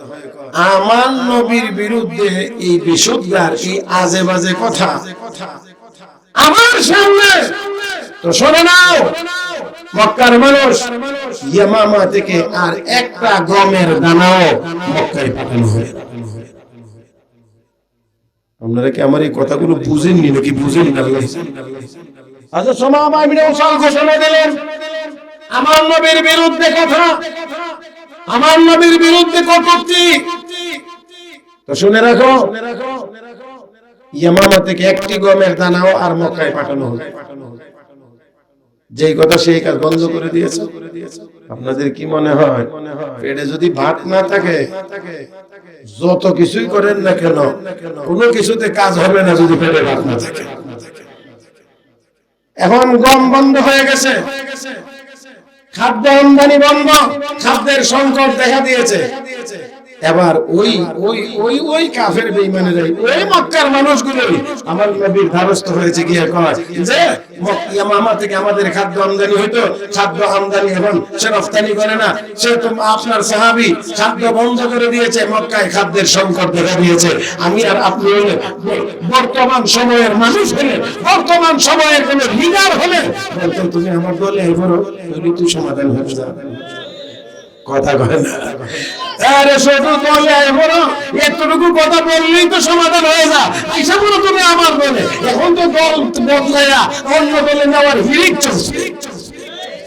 আমার নবীর বিরুদ্ধে এই বিশুদ্ধার এই আজে বাজে কথা আমার সামনে, তো শোনো নাও, মক্কার মানুষ ইয়ামামা থেকে আর একটা গমের দানাও মক্কায় পাঠানো হয়। আপনারা কি আমার এই কথাগুলো বুঝেননি নাকি বুঝেন না? আচ্ছা, সুমামা ইবনে উসাল ঘোষণা দিলেন, আমার নবীর বিরুদ্ধে কথা আমার নবীর বিরুদ্ধে কটূক্তি। তো শুনে রাখো, ইয়ামামা থেকে একটি গমের দানাও আর মক্কায় পাঠানো হবে। যেই কথা সেই কাজ বন্ধ করে দিয়েছে। আপনাদের কি মনে হয় পেটে যদি ভাত না থাকে যত কিছুই করেন না কেন কোনো কিছুতে কাজ হবে না যদি পেটে ভাত না থাকে? এখন গম বন্ধ হয়ে গেছে, খাদ্য আমদানি বন্ধ, খাদ্যের সংকট দেখা দিয়েছে। এবার ওই ওই ওই ওই কাফের বেঈমানেরাই, ওই মক্কার মানুষগুলোই আমার নবীর দ্বারস্থ হয়েছে গিয়ে কয় যে ইয়ামামা থেকে আমাদের খাদ্য আমদানি হইতো, খাদ্য আমদানি এখন সে রফতানি করে না, সে তো আপনার সাহাবী খাদ্য বন্ধ করে দিয়েছে, মক্কায় খাদ্যের সংকট দেখা দিয়েছে। আমি আর আপনি হলে বর্তমান সময়ের মানুষ হলে, বর্তমান সময়ের কোন লিডার হলে বলতো তুমি আমার দলে এবারও ঋতু সমাধান হয়ে যাবে। কথা কয় না? আরে শুধু বলে এবারও এতটুকু কথা বললেই তো সমাধান হয়ে যা। আইসা বলো তুমি আমার দলে, এখন তো দল বদলাইয়া অন্য দলে নেওয়ার হিড়িক চলছে।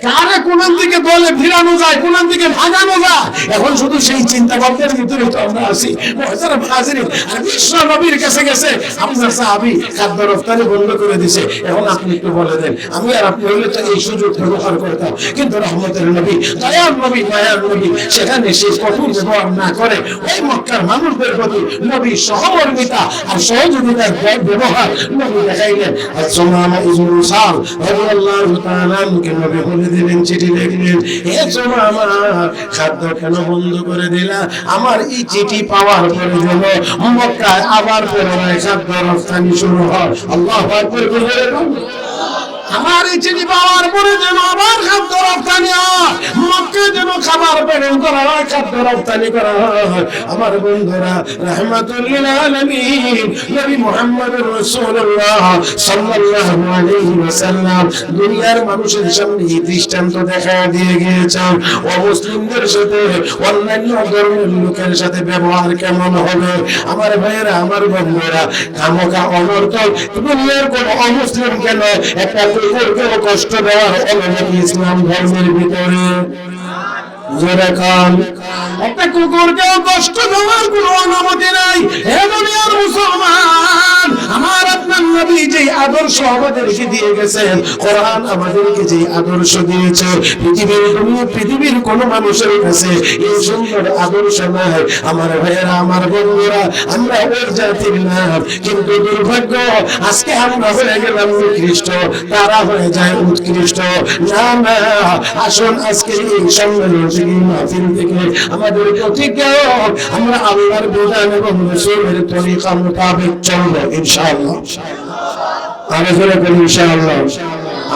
কারে কোনার দিকে দলে ফিরানো যায়, কোনার দিকে ভাগানো যায়, এখন শুধু সেই চিন্তা ভাবনার ভিতরে তো আমরা আছি। মুহতারাম হাজিরিন, আর বিশ্ব নবীর কাছে গেছে আপনার সাহাবী খাদ্য রফতানি বন্ধ করে দিয়েছে। এখন আপনি একটু বলে দেন, আমি আর আপনি হলে তো এই সুযোগ ব্যবহার করতাম, কিন্তু রহমতের নবী, দয়ার নবী, মায়ার নবী সেখানে সেই কঠোর ব্যবহার না করে ওই মক্কার মানুষদের প্রতি নবী সহমর্মিতা আর সহযোগিতার ব্যবহার নবী দেখাইলেন। আর সুমামা ইবনে সাল রাদিয়াল্লাহু তাআলা আনহুকে নবী বলে দিলেন, চিঠি লিখলেন, হে সুমামা খাদ্য কেন বন্ধ করে দিলা? আমার এই চিঠি পাওয়ার পরে যেন মক্কায় আবার পুনরায় খাদ্য রফতানি শুরু হয়। আল্লাহু আকবার বলে আমার এই চিঠি পাওয়ার পরে যেন আবার খাদ্য রপ্তানি হয়, মক্কায় যেন খাবার প্রেরণ করা হয়, খাদ্য রপ্তানি করা হয়। আমার বন্ধুরা, রাহমাতুল লিল আলামিন নবী মুহাম্মদুর রাসূলুল্লাহ সাল্লাল্লাহু আলাইহি ওয়াসাল্লাম দুনিয়ার মানুষের সামনে এই দৃষ্টান্ত দেখা দিয়ে গিয়েছেন অমুসলিমদের সাথে, অন্যান্য ধর্মের লোকের সাথে ব্যবহার কেমন হবে। আমার ভাইয়েরা, আমার বন্ধুরা, খামোখা অনর্থক দুনিয়ার কোন অমুসলিম কেন একটা কুকুরকেও কষ্ট দেওয়ার অনুমতি ইসলাম ধর্মের ভিতরে? যেরকম একটা কুকুরকেও কষ্ট দেওয়ার কোনো অনুমতি নাই। হে দুনিয়ার মুসলমান, আমার আপনার নবী যে আদর্শ আমাদেরকে দিয়ে গেছেন, কোরআন আমাদেরকে যে আদর্শ দিয়েছে, পৃথিবীর কোন মানুষের কাছে এই সুন্দর আদর্শ নাই। আমার ভাইয়েরা, আমার বন্ধুরা, আমরা ওর জাতির না, কিন্তু দুর্ভাগ্য আজকে আমরা হয়ে গেলাম নিকৃষ্ট, তারা হয়ে যায় উৎকৃষ্ট। না না, আসুন আজকে এই সম্মেলন থেকে, মাহফিল থেকে আমাদের প্রতিজ্ঞা, আমরা আল্লাহর বিধান এবং রাসূলের তরিকা মোতাবেক চলবো ইনশাআল্লাহ। আরে জোরে বলি ইনশাআল্লাহ।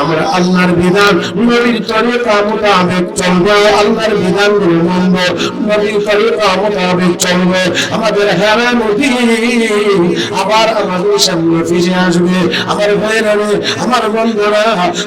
আমরা আল্লাহর বিধান, নবীর তরিকা মোতাবেক চলবো, আল্লাহর বিধানগুলো মানবো, নবীর তরিকা মোতাবেক চলবো। আমাদের হারানো দিন আবার আমাদের সামনে ফিরে আসবে। আমার ভাইয়েরা, আমার বন্ধুরা,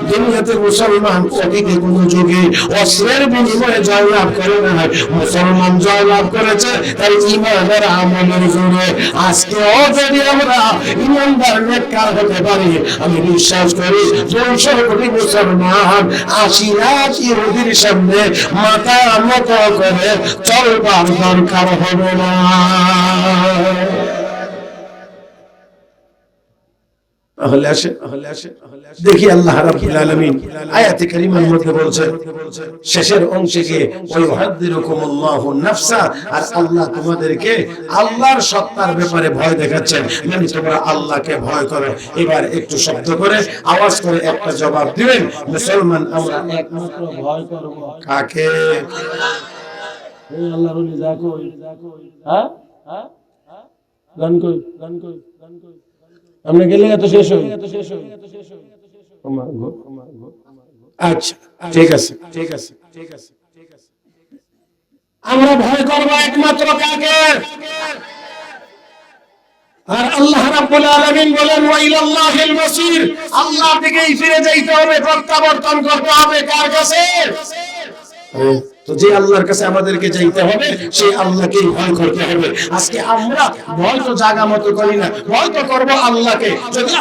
দুনিয়াতে মুসলমান অতীতে কোন যুগে অস্ত্রের বিনিময়ে জয়লাভ করে না, মুসলমান জয়লাভ করেছে তাই ঈমানের আমলের জোরে। আজকেও যদি আমরা ঈমানদার নেককার হতে পারি, আমি বিশ্বাস করি 200 কোটি মুসলমান 80 লাখ ইহুদির সামনে মাথা নত করে চলবার দরকার হবে না। দেখি আল্লাহ রাব্বুল আলামিন আয়াতে কারিমার মধ্যে বলছেন, শেষের অংশে গিয়ে ওয়াইউহাদ্দিরুকুমুল্লাহু নাফসা, আর আল্লাহ তোমাদেরকে আল্লাহর সত্তার ব্যাপারে ভয় দেখাচ্ছেন, মানে তোমরা আল্লাহকে ভয় করো। এবার একটু শব্দ করে আওয়াজ করে একটা জবাব দিবেন, মুসলমান আমরা একমাত্র ভয় করব কাকে? আল্লাহর ওলি যা কই, হ্যাঁ হ্যাঁ গান কই, গান কই, গান কই, আমরা গেলে এত শেষ হই। আচ্ছা ঠিক আছে, ঠিক আছে, ঠিক আছে, ঠিক আছে। আমরা ভয় করবো একমাত্র কাকে? আর আল্লাহ রাব্বুল আলামিন বলেন ওয়া ইলাল্লাহিল মাসির, আল্লাহর দিকেই ফিরে যাইতে হবে, প্রত্যাবর্তন করতে হবে। কার কাছে? তো যে আল্লাহর কাছে আমাদেরকে যাইতে হবে, সেই আল্লাহকেই ভয় করতে হবে। আজকে আমরা ভয় তো জায়গা মতো করি না, ভয় তো করবো আল্লাহকে। যদি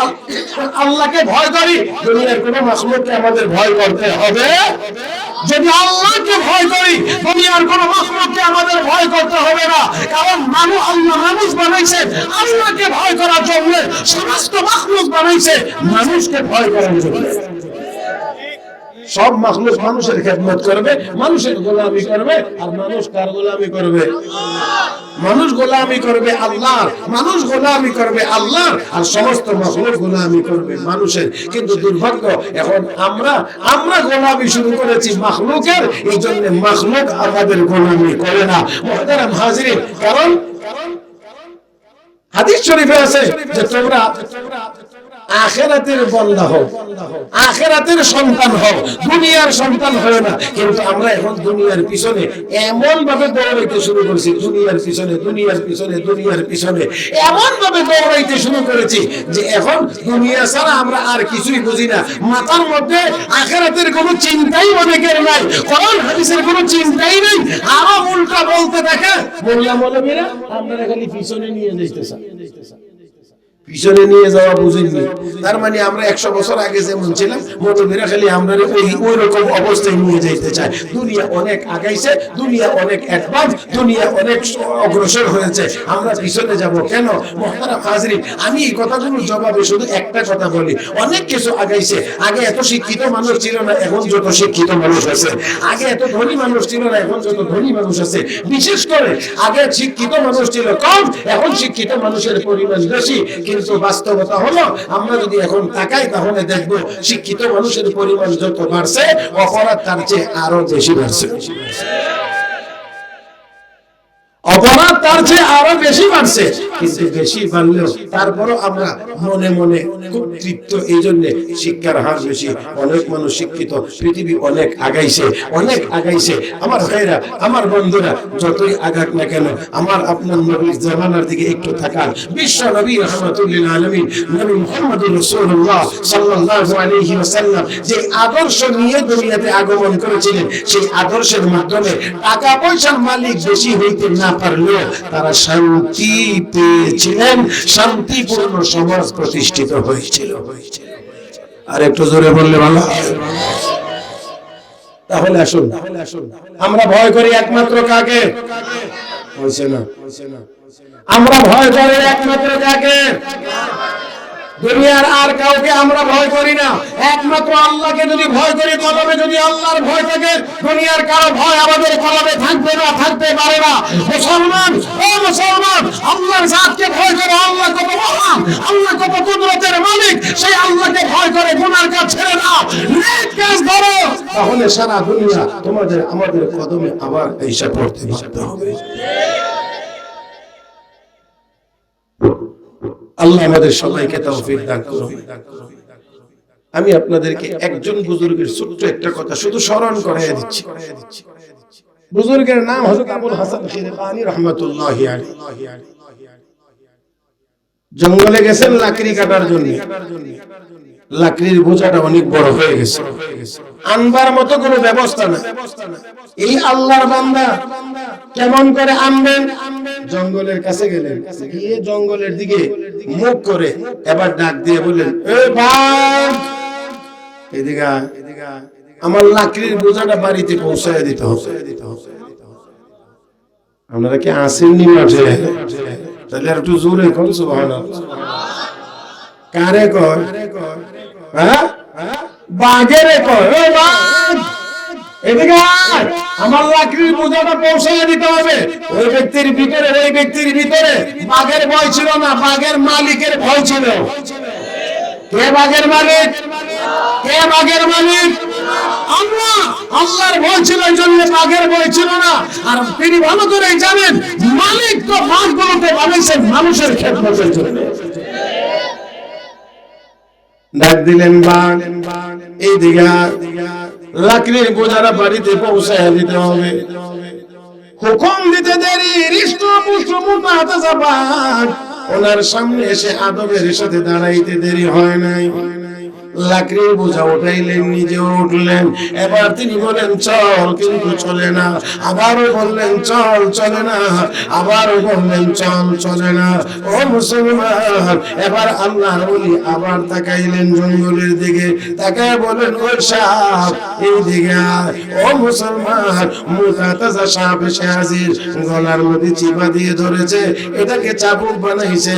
আল্লাহকে ভয় করি, দুনিয়ার কোনো মাখলুককে আমাদের ভয় করতে হবে যদি আল্লাহকে ভয় করি দুনিয়ার কোন মাখলুককে আমাদের ভয় করতে হবে না, কারণ আল্লাহ মানুষ বানাইছে আল্লাহকে ভয় করার জন্য, সমস্ত মাখলুক বানাইছে মানুষকে ভয় করার জন্য। সব মাখলুক মানুষের খেদমত করবে, মানুষের গোলামি করবে, আর মানুষ কার গোলামি করবে? মানুষ গোলামি করবে আল্লাহর, মানুষ গোলামি করবে আল্লাহর, আর সমস্ত মাখলুক গোলামি করবে মানুষের। কিন্তু দুর্ভাগ্য এখন আমরা গোলামি শুরু করেছি মাখলুকের, এই জন্য মাখলুক আমাদের গোলামি করে না। মুহতারাম হাজিরিন, কারণ হাদিস শরীফে আছে যে তোমরা আখিরাতের বান্দা হও, আখিরাতের সন্তান হও, দুনিয়ার সন্তান হয় না। কিন্তু আমরা এখন দুনিয়ার পিছনে এমন ভাবে দৌড়াইতে শুরু করেছি, দুনিয়ার পিছনে দুনিয়ার পিছনে দুনিয়ার পিছনে এমন ভাবে দৌড়াইতে শুরু করেছি যে এখন দুনিয়া ছাড়া আমরা আর কিছুই বুঝি না। মাথার মধ্যে আখিরাতের কোনো চিন্তাই অনেকের নাই, কোরআন হাদিসের কোনো চিন্তাই নাই, আরো উল্টা বলতে থাকে মোল্লা মৌলবীরা আমরা খালি পিছনে নিয়ে যাইতেছি, পিছনে নিয়ে যাওয়া বুঝিনি। তার মানে আমরা 100 বছর আগে যেমন ছিলাম মৌলবীরা খালি আমরা ওই রকম অবস্থায় নিয়ে যেতে চায়। দুনিয়া অনেক আগাইছে, দুনিয়া অনেক অ্যাডভান্স, দুনিয়া অনেক অগ্রসর হয়েছে, আমরা পিছনে যাব কেন? মুহতারাম হাজিরিন, আমি এই কথাগুলোর জবাবে শুধু একটা কথা বলি, অনেক কিছু আগাইছে। আগে এত শিক্ষিত মানুষ ছিল না, এখন যত শিক্ষিত মানুষ আছে। আগে এত ধনী মানুষ ছিল না, এখন যত ধনী মানুষ আছে। বিশেষ করে আগে শিক্ষিত মানুষ ছিল কম, এখন শিক্ষিত মানুষের পরিমাণ বেশি। কিন্তু বাস্তবতা হলো আমরা যদি এখন তাকাই তাহলে দেখব শিক্ষিত মানুষের পরিমাণ যত বাড়ছে অপরাধ তার চেয়ে আরো বেশি বাড়ছে, অপরাধ তার চেয়ে আরো বেশি বাড়ছে। কিন্তু বেশি বাড়লেও তারপরও আমরা মনে মনে খুব তৃপ্ত, এই জন্য শিক্ষার হার বেশি, অনেক মানুষ শিক্ষিত, পৃথিবী অনেক আগাইছে, অনেক আগাইছে। আমার ভাইরা, আমার বন্ধুরা, যতই আগাক না কেন আমার আপনার নবীর জামানার দিকে একটু থাকার, বিশ্ব নবী রাহমাতুল আলামিন নবী মুহাম্মদুর রাসূলুল্লাহ সাল্লাল্লাহু আলাইহি ওয়াসাল্লাম যে আদর্শ নিয়ে দুনিয়াতে আগমন করেছিলেন, সেই আদর্শের মাধ্যমে টাকা পয়সার মালিক বেশি হইতে না পারলেও তারা শান্তি পেয়েছিলেন, শান্তিপূর্ণ সমাজ প্রতিষ্ঠিত হয়েছিল। আর একটু জোরে বললে ভালো হয়। তাহলে আসুন, আমরা ভয় করি একমাত্র কাকে? হইছে না, আমরা ভয় করি একমাত্র কাকে? দুনিয়ার আর কাউকে আমরা ভয় করি না, একমাত্র আল্লাহকে যদি ভয় করি, কলবে যদি আল্লাহর ভয় থাকে, দুনিয়ার কারো ভয় আমাদের কলবে থাকবে না, থাকতে পারে না। মুসলমান, ও মুসলমান, আল্লাহর জাতকে ভয় করো। আল্লাহ কত মহান, আল্লাহ কত কুদরতের মালিক, সেই আল্লাহকে ভয় করে গুনার কাজ ছেড়ে দাও, নেক কাজ করো, তাহলে সারা দুনিয়া তোমাদের আমাদের কদমে আবার এসে পড়তে বাধ্য হবে। আল্লাহ আমাদের সবাইকে তৌফিক দান করুন। আমি আপনাদেরকে একজন বুজুর্গের ছোট্ট একটা কথা শুধু স্মরণ করাইয়া দিচ্ছি। বুজুর্গের নাম হযরত আবুল হাসান খিরকানী রাহমাতুল্লাহি আলাইহি। জঙ্গলে গেছেন লাকড়ি কাটার জন্য, লাকড়ির বোঝাটা অনেক বড় হয়ে গেছে, আনবার মতো কোনো ব্যবস্থা না। এই আল্লাহর বান্দা কেমন করে আনবেন? জঙ্গলের কাছে গেলেন, গিয়ে জঙ্গলের দিকে মুখ করে এবার ডাক দিয়ে বললেন, এ বাঘ এদিকে আমার লাকড়ির বোঝাটা বাড়িতে পৌঁছায় দিতে হবে। আপনারা কি আসেননি মাঠে? তাহলে আর একটু জোরে কোন সুবহানাল্লাহ। কারে কয়? হ্যাঁ, বাঘেরে কয়, ও বাঘ এদিকে আমার লাকড়ির বোঝাটা পৌঁছায় দিতে হবে। ওই ব্যক্তির ভিতরে বাঘের ভয় ছিল না, বাঘের মালিকের ভয় ছিল। কে বাঘের মালিক? কে বাঘের মালিক? আল্লাহ। আল্লাহর ভয় ছিল, এই জন্য বাঘের ভয় ছিল না। আর তিনি ভালো করেই জানেন মালিক তো বাঘগুলোকে বানাইছেন মানুষের খেদমতের জন্য। ডাক দিলেন, বাঘ এই দিঘা লাকড়ির বোঝারা বাড়িতে পৌঁছায় দিতে হবে। হুকুম দিতে দেরি, হৃষ্টপুষ্ট মোটা তাজা বাঘ ওনার সামনে এসে আদবের সাথে দাঁড়াইতে দেরি হয় নাই। লাকড়ির বোঝা উঠাইলেন, নিজেও উঠলেন। এবার তিনি বলেন চল, কিন্তু চলে না। আবারও বললেন চল, চলে না। আবারও বললেন চল, চলে না। ও মুসলমান, এবার আল্লাহর ওলি আবার তাকাইলেন জঙ্গলের দিকে, তাকায় বলেন ও সাপ এই দিকে আয়। ও মুসলমান, মোটা তাজা সাপ এসে হাজির, গলার মধ্যে চিপা দিয়ে ধরেছে। এটাকে চাবুক বানাইছে।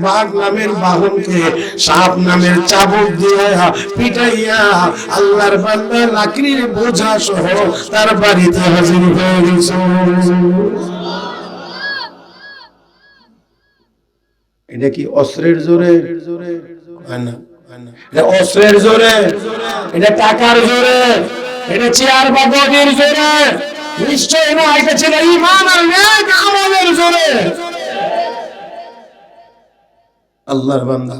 বাঘ নামের বাহনকে সাপ নামের চাবুক দিয়ে পিটাইয়া আল্লাহর বান্দা লাকড়ির বোঝা সহ তার বাড়িতে হাজির হয়ে গেছে। এটা কি অস্ত্রের জোরে? এটা অস্ত্রের জোরে, এটা টাকার জোরে, এটা চেয়ার বা গদির জোরে? নিশ্চয় না, এটা ছিল ঈমান আর নেক আমলের জোরে। আল্লাহর বান্দা,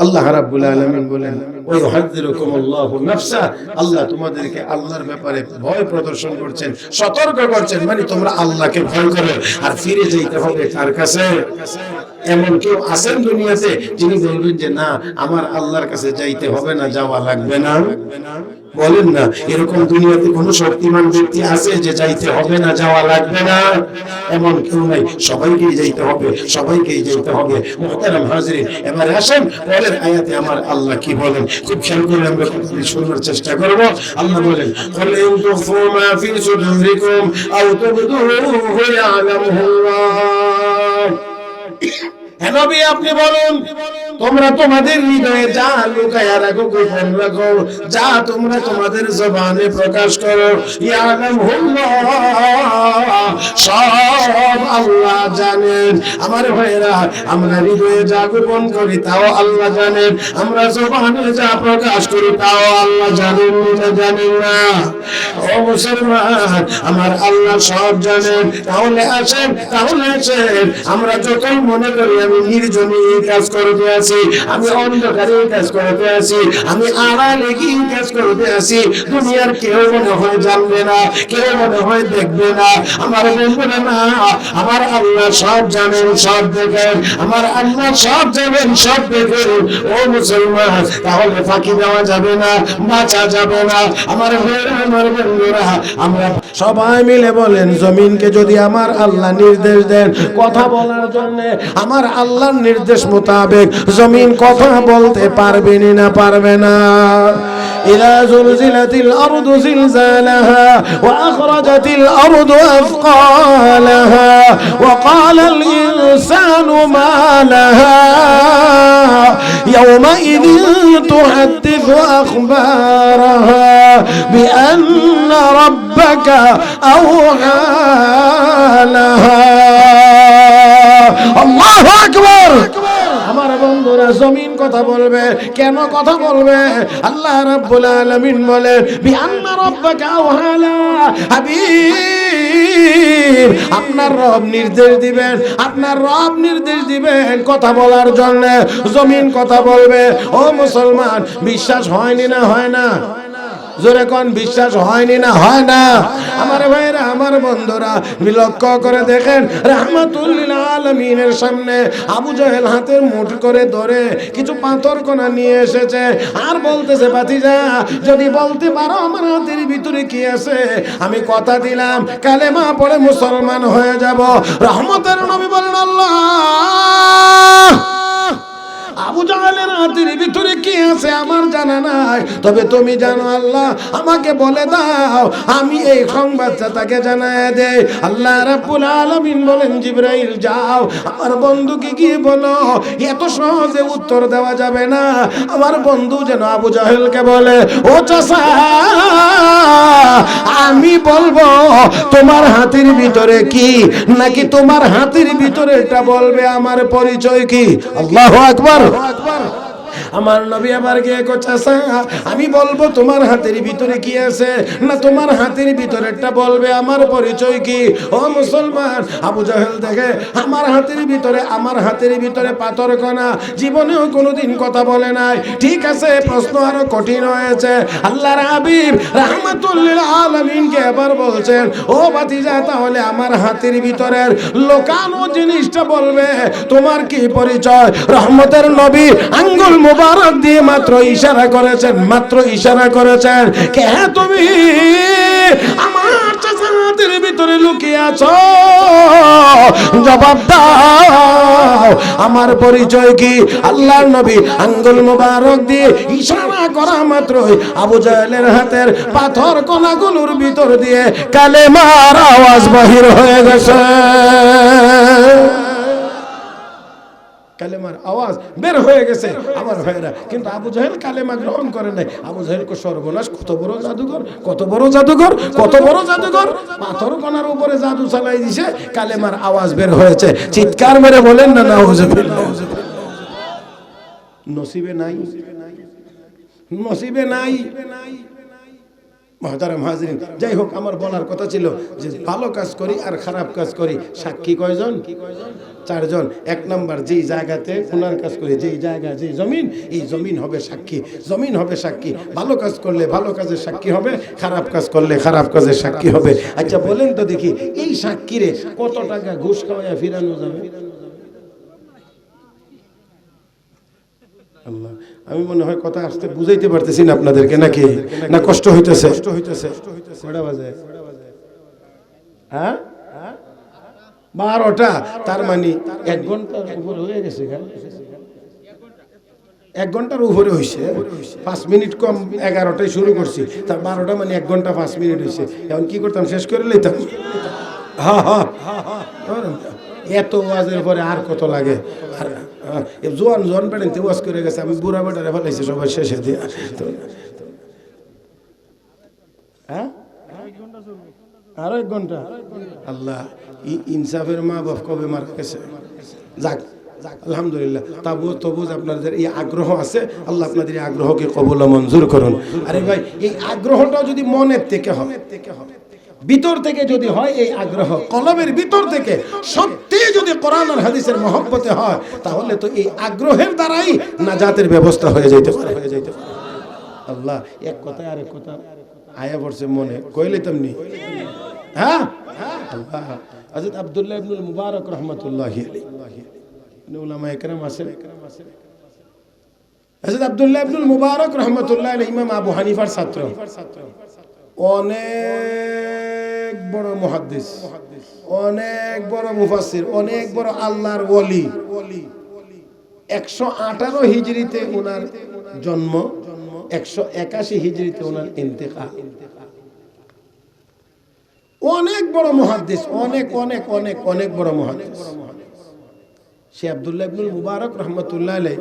আল্লাহ রাব্বুল আলামিন বলেন ওয়া ইউহাযযিরুকুমুল্লাহু নাফসা, আল্লাহ তোমাদেরকে আল্লাহর ব্যাপারে ভয় প্রদর্শন করছেন, সতর্ক করছেন। মানে তোমরা আল্লাহকে ভয় করো আর ফিরে যেতে হবে কার কাছে? এমন কেউ আছেন দুনিয়াতে যিনি বলবেন যে না, আমার আল্লাহর কাছে যাইতে হবে না, যাওয়া লাগবে না? বলেন না, এরকম দুনিয়াতে কোন শক্তিমান ব্যক্তি আছে যে যাইতে হবে না, যাওয়া লাগবে না? এমন কেউ নাই। সবাইকেই যাইতে হবে, সবাইকেই যেতে হবে। মুহতারাম হাজিরিন, এবার আসেন পরের আয়াতে আমার আল্লাহ কি বলেন, খুব খেয়াল করে আমরা শোনার চেষ্টা করব। আল্লাহ বলেন কুল ইন তুখফু মা ফি সুদুরিকুম আও তুবদুহু ইয়ালামুল্লাহ। হে নবী, আপনি বলুন, তোমরা তোমাদের হৃদয়ে যা লুকায়া রাখো, গোপন রাখো, যা তোমরা তোমাদের জবানে প্রকাশ করো, ইয়ালামুল্লাহ, সব আল্লাহ জানেন। আমার ভাইরা, আমরা হৃদয়ে যা গোপন করি তাও আল্লাহ জানেন, আমরা জবানে যা প্রকাশ করি তাও আল্লাহ জানেন, না জানেন না? ও মুসলমান, আমার আল্লাহ সব জানেন। তাহলে আসেন, আমরা যতই মনে করি আমি নির্জনে এই কাজ করতে আছি, আমি অন্ধকারে এই কাজ করতে আছি, আমি আড়ালে গিয়ে কাজ করতে আছি, দুনিয়ার কেউ মনে হয় জানবে না, কেউ মনে হয় দেখবে না। আমার বলবে না, আমার আল্লাহ সব জানেন, সব দেখেন। আমার আল্লাহ সব জানেন, সব দেখেন। ও মুসলমান, তাহলে ফাঁকি দেওয়া যাবে না, বাঁচা যাবে না। আমার ভাইরা, আমার বন্ধুরা, আমরা সবাই মিলে বলেন, জমিনকে যদি আমার আল্লাহ নির্দেশ দেন কথা বলার জন্য, আমার আল্লাহর নির্দেশ মোতাবেক জমিন কথা বলতে পারবে না, পারবে না? إذا زلزلت الأرض زلزالها وأخرجت الأرض أثقالها وقال الإنسان ما لها يومئذ تحدث أخبارها بأن ربك أوحى لها الله أكبر। আমার বন্ধুরা, জমিন কথা বলবে। কেন কথা বলবে? আল্লাহ রাব্বুল আলামিন বলেন বিআন্না রাব্বাকা আওহালা। হাবিব, আপনার রব নির্দেশ দিবেন, আপনার রব নির্দেশ দিবেন কথা বলার জন্য, জমিন কথা বলবে। ও মুসলমান, বিশ্বাস হয়নি না হয় না? জোরে কোন, বিশ্বাস হয়নি না হয় না? আমার ভাইরা, আমার বন্ধুরা, লক্ষ্য করে দেখেন, রাহমাতুল লিল আলামিনের সামনে আবু জাহেল হাতের মুঠ করে ধরে কিছু পাথর কোনা নিয়ে এসেছে আর বলতেছে, ভাতিজা, যদি বলতে পারো আমার হাতের ভিতরে কি আছে, আমি কথা দিলাম কালেমা পড়ে মুসলমান হয়ে যাব। রহমতের নবী বলেন, আল্লাহ, আবু জাহেলের হাতের ভিতরে কি আছে আমার জানা নাই, তবে তুমি জানো আল্লাহ, আমাকে বলে দাও, আমি এই সংবাদটা তাকে জানায় দেই। আল্লাহ রাব্বুল আলামিন বলেন, জিবরাইল যাও, আমার বন্ধুকে গিয়ে বলো, এত সহজে উত্তর দেওয়া যাবে না। আমার বন্ধু যেন আবু জাহেলকে বলে, ও চাচা, আমি বলবো তোমার হাতের ভিতরে কি, নাকি তোমার হাতের ভিতরে এটা বলবে আমার পরিচয় কি? আল্লাহু আকবার। আমার নবী আবার গিয়ে চাচা, আমি বলবো তোমার হাতের ভিতরে কি আছে, না তোমার হাতের ভিতরেরটা বলবে আমার পরিচয় কি? ও মুসলমান, আবু জাহেল দেখে আমার হাতের ভিতরে পাথর কণা, জীবনেও কোনোদিন কথা বলে নাই। ঠিক আছে, প্রশ্ন আরো কঠিন হয়েছে। আল্লাহর হাবিব রাহমাতুল লিল আলামিনকে এবার বলছেন, ও ভাতিজা, তাহলে আমার হাতের ভিতরের লোকানো জিনিসটা বলবে, তোমার কি পরিচয়? রহমতের নবী আঙ্গুল মুবারক দিয়ে মাত্র ইশারা করেছেন কে তুমি আমার চাচাদের ভিতরে লুকিয়ে আছো, জবাব দাও, আমার পরিচয় কি? আল্লাহর নবী আঙ্গুল মুবারক দিয়ে ইশারা করা মাত্রই আবু জাহেলের হাতের পাথর কণাগুলোর ভিতর দিয়ে কালেমার আওয়াজ বাহির হয়ে গেছে। কালেমার আওয়াজ বের হয়ে গেছে আমার ভাইরা। কিন্তু আবু জাহেল কালেমা গ্রহণ করে নাই। আবু জাহেলকে সর্বনাশ, কত বড় জাদুঘর, পাথর কণার উপরে জাদু চালাই দিছে, কালেমার আওয়াজ বের হয়েছে। চিৎকার মেরে বলেন না নাউজুবিল্লাহ। নসিবে নাই। মুহতারাম হাজিরিন, যাই হোক, আমার বলার কথা ছিল যে ভালো কাজ করি আর খারাপ কাজ করি, সাক্ষী কয়জন? 4 জন। 1 নাম্বার, যেই জায়গাতে গুনার কাজ করি, যেই জায়গা, যেই জমিন, এই জমিন হবে সাক্ষী। ভালো কাজ করলে ভালো কাজের সাক্ষী হবে, খারাপ কাজ করলে খারাপ কাজের সাক্ষী হবে। আচ্ছা বলেন তো দেখি, এই সাক্ষীরে কত টাকা ঘুষ খাওয়াইয়া ফিরানো যাবে? আল্লাহ, আমি মনে হয় কথা আসতে বুঝাইতে পারতেছি না আপনাদেরকে, নাকি না কষ্ট হইতেছে? কয়টা বাজে? হ্যাঁ, 12টা। তার মানে 1 ঘন্টার উপরে হয়ে গেছে। 1 ঘন্টার উপরে হয়েছে। 5 মিনিট কম, 11টায় শুরু করছি, তার 12টা মানে 1 ঘন্টা 5 মিনিট হয়েছে। এখন কি করতাম? শেষ করে লইতাম। এত ওয়াজের পরে আর কত লাগে? আর জোয়ান বেড়েন ওয়াজ করে গেছে, আমি বুড়া বেটারে ফেলাইছি সবাই শেষে দিয়ে। হ্যাঁ, আরো 1 ঘন্টা। আল্লাহ, ইনসাফের মা বাপ কবে মারা গেছে? যাক, আলহামদুলিল্লাহ। তবু আপনাদের এই আগ্রহ আছে, আল্লাহ আপনাদের এই আগ্রহকে কবুল ও মঞ্জুর করুন। আরে ভাই, এই আগ্রহটা যদি মনের থেকে হয়, ভিতর থেকে যদি হয়, এই আগ্রহ কলবের ভিতর থেকে সত্যি যদি কোরআন আর হাদিসের মহব্বতে হয়, তাহলে তো এই আগ্রহের দ্বারাই নাজাতের ব্যবস্থা হয়ে যাইতে পারে। আল্লাহ, এক কথায় আরেক কথা আয়া পড়ছে মনে, কইলে তেমনি। হ্যাঁ, আল্লাহ, হযরত আব্দুল্লাহ ইবনুল মুবারক রাহমাতুল্লাহি আলাইহি, উলামায়ে কেরাম আছেন। হযরত আব্দুল্লাহ ইবনুল মুবারক রাহমাতুল্লাহি আলাইহি ইমাম আবু হানিফার ছাত্র, অনেক বড় মুহাদ্দিস, অনেক বড় মুফাসসির, অনেক বড় আল্লাহর ওলি। 118 হিজরিতে ওনার জন্ম, 181 হিজরিতে ওনার ইন্তেকাল। অনেক বড় মুহাদ্দিস, অনেক বড় মুহাদ্দিস। সে আব্দুল্লাহ ইবনুল মুবারক রাহমাতুল্লাহ আলাইহি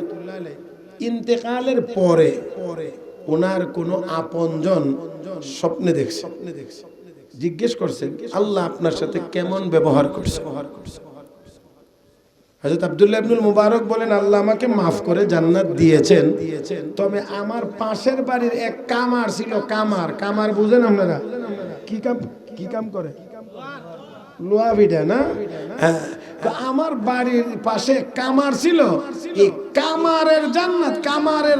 ইন্তেকালের পরে ওনার কোন আপনজন স্বপ্নে দেখছে, জিজ্ঞেস করছেন, আল্লাহ আপনার সাথে কেমন ব্যবহার করছে? হযরত আব্দুল্লাহ ইবনুল মুবারক বলেন, আল্লাহ আমাকে মাফ করে জান্নাত দিয়েছেন, তবে আমার পাশের বাড়ির এক কামার ছিল। কামার বুঝেন আপনারা? কি কাম করে? লোহা ভিড়া না? হ্যাঁ, আমার বাড়ির পাশে কামার ছিল। এই কামারের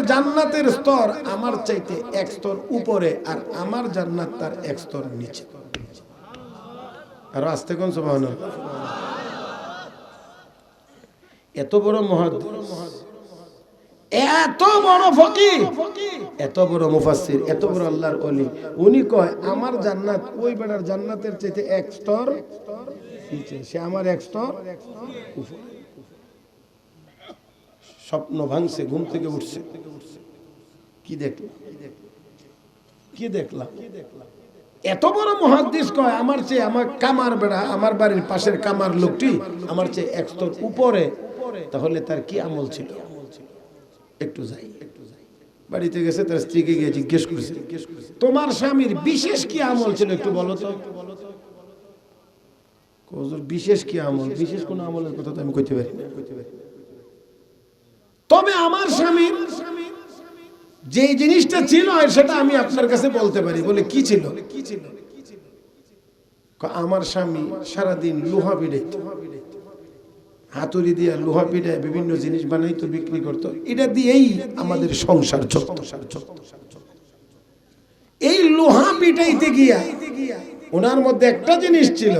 জান্নাতের স্তর আমার চাইতে 1 স্তর উপরে, আর আমার জান্নাত তার 1 স্তর নিচে। আর আস্তে কোন সুবহানাল্লাহ। এত বড় মুহাদ্দিস, এত বড় ফকিহ, এত বড় মুফাসসির, এত বড় আল্লাহর ওলি, উনি কয় আমার জান্নাত ওই বেটার জান্নাতের চাইতে 1 স্তর নিচে, সে আমার 1 স্তর উপরে। স্বপ্ন ভাঙছে, ঘুম থেকে উঠছে, কি দেখলাম? এত বড় মুহাদ্দিস কয় আমার চেয়ে আমার কামার বেড়া, আমার বাড়ির পাশের কামার লোকটি আমার চেয়ে 1 স্তর উপরে। তাহলে তার কি আমল ছিল? একটু যাই, বাড়িতে গেছে, তার স্ত্রীকে গিয়ে জিজ্ঞেস করছে, তোমার স্বামীর বিশেষ কি আমল ছিল একটু বলো তো। বিশেষ কি আমল? বিশেষ কোন আমলের কথা তো আমি কইতে পারি না, তবে আমার স্বামীর যে জিনিসটা ছিল সেটা আমি আপনার কাছে বলতে পারি। বলে কি ছিল? আমার স্বামী সারাদিন লোহা পিড়াইতো, হাতুড়ি দিয়ে লোহা পিড়ায় বিভিন্ন জিনিস বানাইতো, বিক্রি করতো, এটা দিয়েই আমাদের সংসার চলতো। এই লোহা পিটাইতে গিয়া ওনার মধ্যে একটা জিনিস ছিল,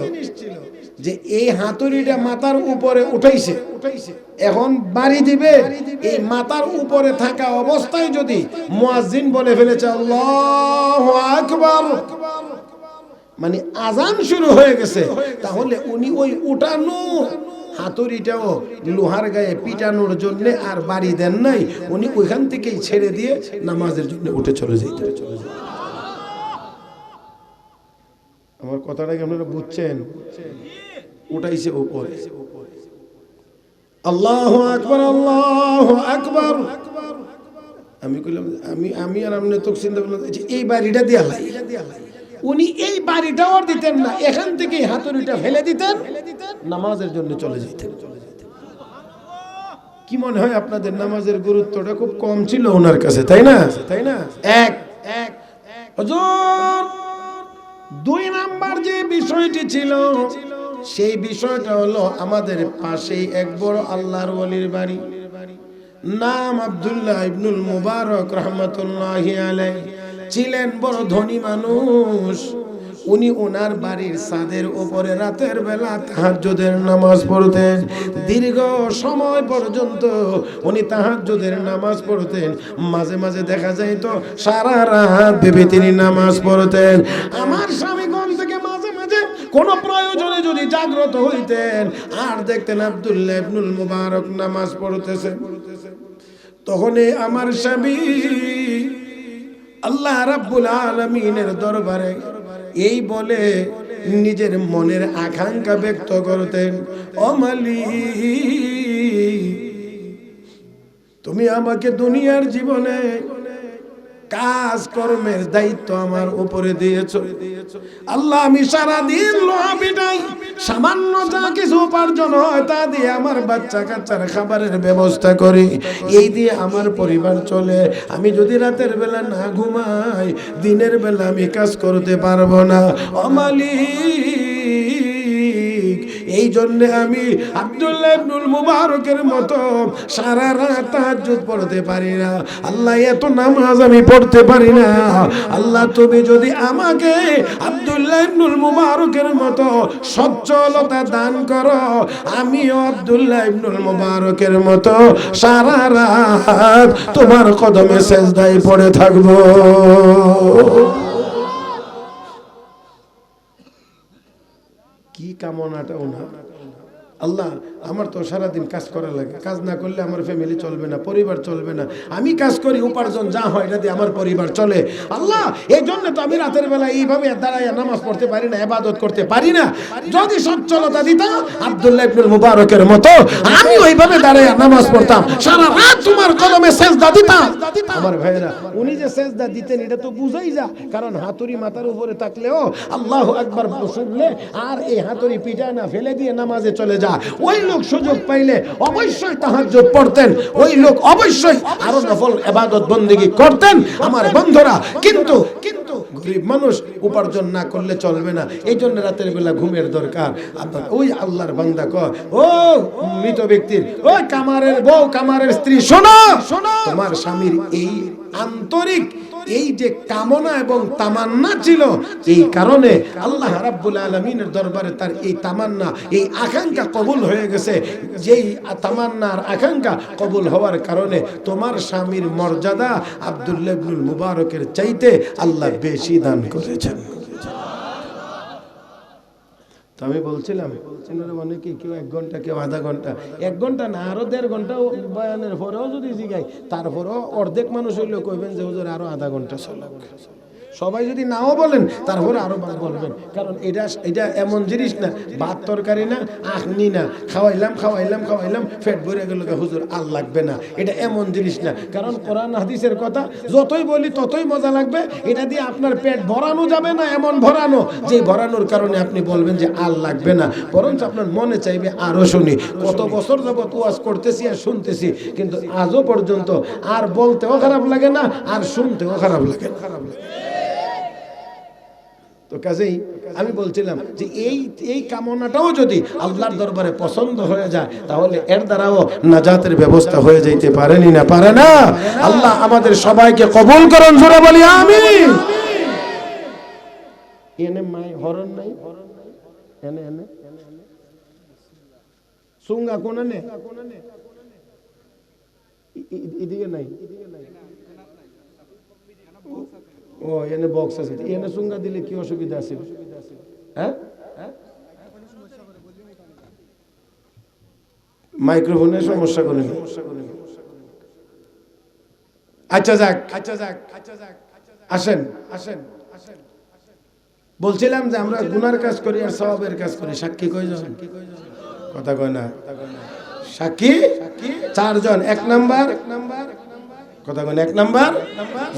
যে এই হাতুড়িটা মাথার উপরে উঠাইছে, এখন বাড়ি দিবে, এই মাথার উপরে থাকা অবস্থায় যদি মুয়াজ্জিন বলে ফেলেছে আল্লাহু আকবার, মানে আজান শুরু হয়ে গেছে, তাহলে উনি ওই উঠানো হাতুড়িটাও লোহার গায়ে পিটানোর জন্য আর বাড়ি দেন নাই, উনি ওইখান থেকেই ছেড়ে দিয়ে নামাজের জন্য উঠে চলে যেতেন। আমার কথাটা কি আপনারা বুঝছেন? উঠাইছে উপরে, আল্লাহু আকবার আল্লাহু আকবার। আমি কইলাম আমি আর আপনি তো চিন্তা করলাম এই বাড়িটা দিয়া লাই, উনি এই বাড়িটা আর দিতেন না, এখান থেকে হাতুড়িটা ফেলে দিতেন, নামাজের জন্য চলে যেতেন। কি মনে হয় আপনাদের নামাজের গুরুত্বটা খুব কম ছিল ওনার কাছে, তাই না? এক হুজুর, 2 নাম্বার যে বিষয়টি ছিল সেই বিষয়টা হলো আমাদের পাশেই এক বড় আল্লাহর ওলির বাড়ি, নাম আব্দুল্লাহ ইবনুল মুবারক রাহমাতুল্লাহি আলাইহি, ছিলেন বড় ধনী মানুষ। উনি ওনার বাড়ির ছাদের উপরে রাতের বেলা তাহাজ্জুদের নামাজ পড়তেন, দীর্ঘ সময় পর্যন্ত উনি তাহাজ্জুদের নামাজ পড়তেন। মাঝে মাঝে দেখা যায় তো সারা রাত ভেবে তিনি নামাজ পড়তেন। আমার স্বামী ঘুম থেকে মাঝে মাঝে কোন প্রয়োজনে যদি জাগ্রত হইতেন আর দেখতেন আব্দুল্লাহ ইবনুল মুবারক নামাজ পড়তেছে, তখন আমার স্বামী আল্লাহ রাব্বুল আলামিনের দরবারে এই বলে নিজের মনের আকাঙ্ক্ষা ব্যক্ত করতেন, ও মালিক, তুমি আমাকে দুনিয়ার জীবনে কাজ কর্মের দায়িত্ব আমার উপরে দিয়েছো। আল্লাহ, আমি সারা দিন লোহা পিটাই, সামান্য যা কিছু উপার্জন হয় তা দিয়ে আমার বাচ্চা কাচ্চার খাবারের ব্যবস্থা করি, এই দিয়ে আমার পরিবার চলে। আমি যদি রাতের বেলা না ঘুমাই, দিনের বেলা আমি কাজ করতে পারবো না। ও মালিক, এই জন্য আমি আব্দুল্লাহ ইবনুল মুবারকের মতো সারা রাত তাহাজ্জুদ পড়তে পারি না। আল্লাহ, এত নামাজ আমি পড়তে পারি না। আল্লাহ, তুমি যদি আমাকে আব্দুল্লাহ ইবনুল মুবারকের মতো সচ্ছলতা দান করো, আমিও আব্দুল্লাহ ইবনুল মুবারকের মতো সারা রাত তোমার কদমে সেজদায় পড়ে থাকবো। কি কামনাটা ওনার! আল্লাহ, আমার তো সারাদিন কাজ করা লাগে, কাজ না করলে আমার ফ্যামিলি চলবে না, পরিবার চলবে না। আমি কাজ করি, উপার্জন যা হয় এটা দিয়ে আমার পরিবার চলে। আল্লাহ, এই জন্য তো আমি রাতের বেলা এইভাবে দাঁড়াইয়া নামাজ পড়তে পারি না, ইবাদত করতে পারি না। যদি সচ্ছলতা দিতা আব্দুল্লাহ ইবনুল মুবারকের মতো আমি ওইভাবে দাঁড়াইয়া নামাজ পড়তাম, সারা রাত তোমার কদমে সেজদা দিতাম। আমার ভাইরা, উনি যে সেজদা দিতেন এটা তো বুঝাই যা, কারণ হাতুড়ি মাথার উপরে থাকলেও আল্লাহু আকবার শুনলে আর এই হাতুড়ি পিটায় না, ফেলে দিয়ে নামাজে চলে যায়। ওই লোক সুযোগ পাইলে অবশ্যই তাহাজ্জুদ পড়তেন, ওই লোক অবশ্যই আরো নফল ইবাদত বন্দেগী করতেন আমার বন্ধুরা। কিন্তু গরিব মানুষ উপার্জন না করলে চলবে না, এই জন্য রাতের বেলা ঘুমের দরকার। ওই আল্লাহর বান্দা কয়, ও মৃত ব্যক্তির, ওই কামারের বউ, কামারের স্ত্রী, শোনো, তোমার স্বামীর এই আন্তরিক এই যে কামনা এবং তামান্না ছিল, এই কারণে আল্লাহ রাব্বুল আলামিনের দরবারে তার এই তামান্না, এই আকাঙ্ক্ষা কবুল হয়ে গেছে। যেই তামান্নার আকাঙ্ক্ষা কবুল হওয়ার কারণে তোমার স্বামীর মর্যাদা আব্দুল্লাহ ইবনুল মুবারকের চাইতে আল্লাহ বেশি দান করেছেন। তো আমি বলছিলাম, মানে কি কেউ 1 ঘন্টা, কেউ আধা ঘন্টা, 1 ঘন্টা না আরো 1.5 ঘন্টা বয়ানের পরেও যদি জিগাই, তারপরেও অর্ধেক মানুষ হইলেও কইবেন যে হুজুর আরো আধা ঘন্টা চলুক। সবাই যদি নাও বলেন তারপরে আরো বলবেন, কারণ এটা এমন জিনিস না, ভাত তরকারি না, আখনি না, খাওয়াইলাম পেট ভরে গেল, হুজুর আর লাগবে না, এটা এমন জিনিস না। কারণ কোরআন হাদিসের কথা যতই বলি ততই মজা লাগবে, এটা দিয়ে আপনার পেট ভরানো যাবে না, এমন ভরানো যে ভরানোর কারণে আপনি বলবেন যে আর লাগবে না, বরঞ্চ আপনার মনে চাইবে আরো শুনি। কত বছর যাবত ওয়াজ করতেছি আর শুনতেছি, কিন্তু আজও পর্যন্ত আর বলতেও খারাপ লাগে না, আর শুনতেও খারাপ লাগে না। তো কাজেই আমি বলছিলাম যে এই কামনাটাও যদি আল্লাহর দরবারে পছন্দ হয়ে যায়, তাহলে এর দ্বারাও নাজাতের ব্যবস্থা হয়ে যাইতে পারেনি না, পারে না? আল্লাহ আমাদের সবাইকে কবুল করুন, জোরে বলি আমিন। এনে মাই হরণ নাই, এনে সুঙ্গা কোন নে এদিকে নাই ও এনে বক্স আছে এনে সুঙ্গা দিলে কি অসুবিধা আছে হ্যাঁ মাইক্রোফোনের সমস্যা করে আচ্ছা যাক আসেন বলছিলাম যে আমরা গুনার কাজ করি আর সওয়াবের কাজ করি সাক্ষী কয়জন কথা কয় না সাক্ষী 4 জন 1 নাম্বার কথা কয় 1 নাম্বার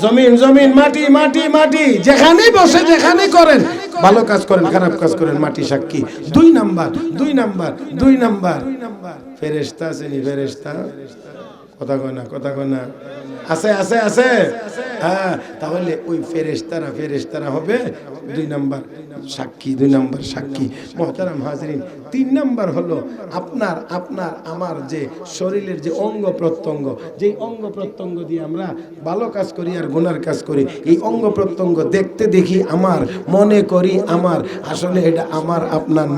জমিন মাটি যেখানে বসে যেখানে করেন ভালো কাজ করেন খারাপ কাজ করেন মাটি সাক্ষী 2 নাম্বার ফেরেশতা আছেনি ফেরেশতা কথা কয় না আছে হ্যাঁ তাহলে ওই ফেরেশতারা হবে 2 নাম্বার সাক্ষী মুহতারাম হাজরিন 3 নাম্বার হলো আপনার আমার যে শরীরের যে অঙ্গ প্রত্যঙ্গ দিয়ে আমরা ভালো কাজ করি আর গুনার কাজ করি এই অঙ্গ প্রত্যঙ্গ দেখতে দেখি আমার মনে করি আমার আসলে এটা আমার আপনার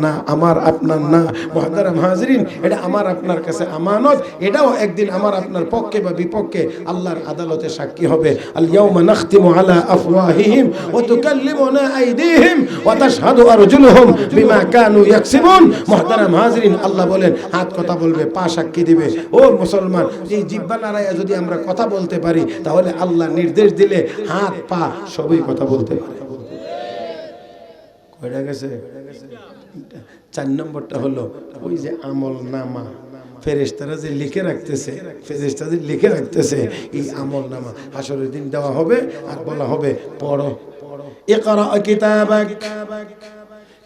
না মুহতারাম হাজরিন এটা আমার আপনার কাছে আমানত এটাও একদিন আমার আপনার পক্ষে বা বিপক্ষে আল্লাহর আদালতে সাক্ষী হবে আল ইয়াউমা নাখতিমু আলা আফওয়াহিহিম ওয়া তুকাল্লিমুনা আইদিহিম ওয়া তাশহাদু আরজুলুহুম বিমা কানু ইয়াকসিবুন মুহতারাম হাজরিন আল্লাহ বলেন হাত কথা বলবে পা সাক্ষী দিবে ও মুসলমান এই জিহ্বা নাড়ায়া যদি আমরা কথা বলতে পারি তাহলে আল্লাহ নির্দেশ দিলে হাত পা সবই কথা বলতে পারে কয়টা গেছে 4 নম্বরটা হলো ওই যে আমলনামা ফেরেশতারা যে লিখে রাখতেছে এই আমলনামা হাসরের দিন দেওয়া হবে আর বলা হবে পড়ো ইকরা কিতাবাক